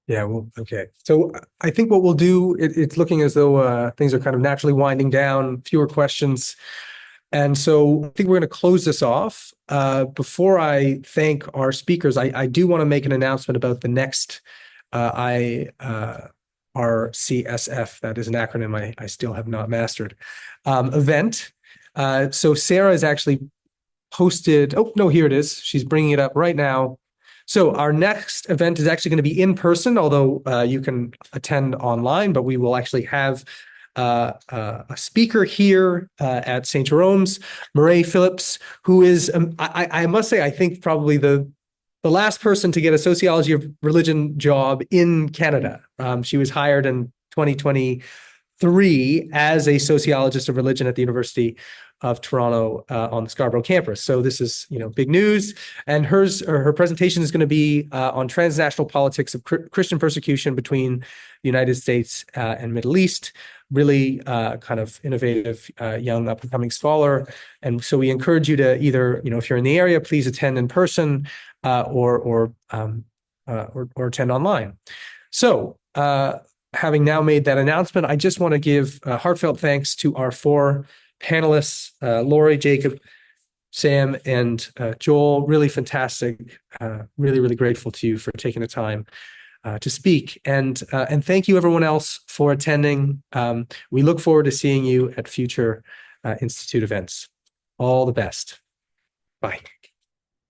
yeah, well, okay. So I think what we'll do, it's looking as though things are kind of naturally winding down, fewer questions. And so I think we're going to close this off. Before I thank our speakers, I do want to make an announcement about the next IRCSF, that is an acronym I still have not mastered, event. So Sarah is actually posted, oh, no, here it is. She's bringing it up right now. So our next event is actually going to be in person, although you can attend online, but we will actually have a speaker here at St. Jerome's, Murray Phillips, who is, I must say, I think probably the the last person to get a sociology of religion job in Canada. She was hired in 2023 as a sociologist of religion at the University of Toronto on the Scarborough campus. So this is, big news. And her presentation is going to be on transnational politics of Christian persecution between the United States and Middle East. Really kind of innovative young up-and-coming scholar. And so we encourage you to either, if you're in the area, please attend in person or attend online. So having now made that announcement, I just want to give heartfelt thanks to our four panelists, Lori, Jacob, Sam, and Joel. Really fantastic. Really, really grateful to you for taking the time to speak. And thank you everyone else for attending. We look forward to seeing you at future Institute events. All the best. Bye.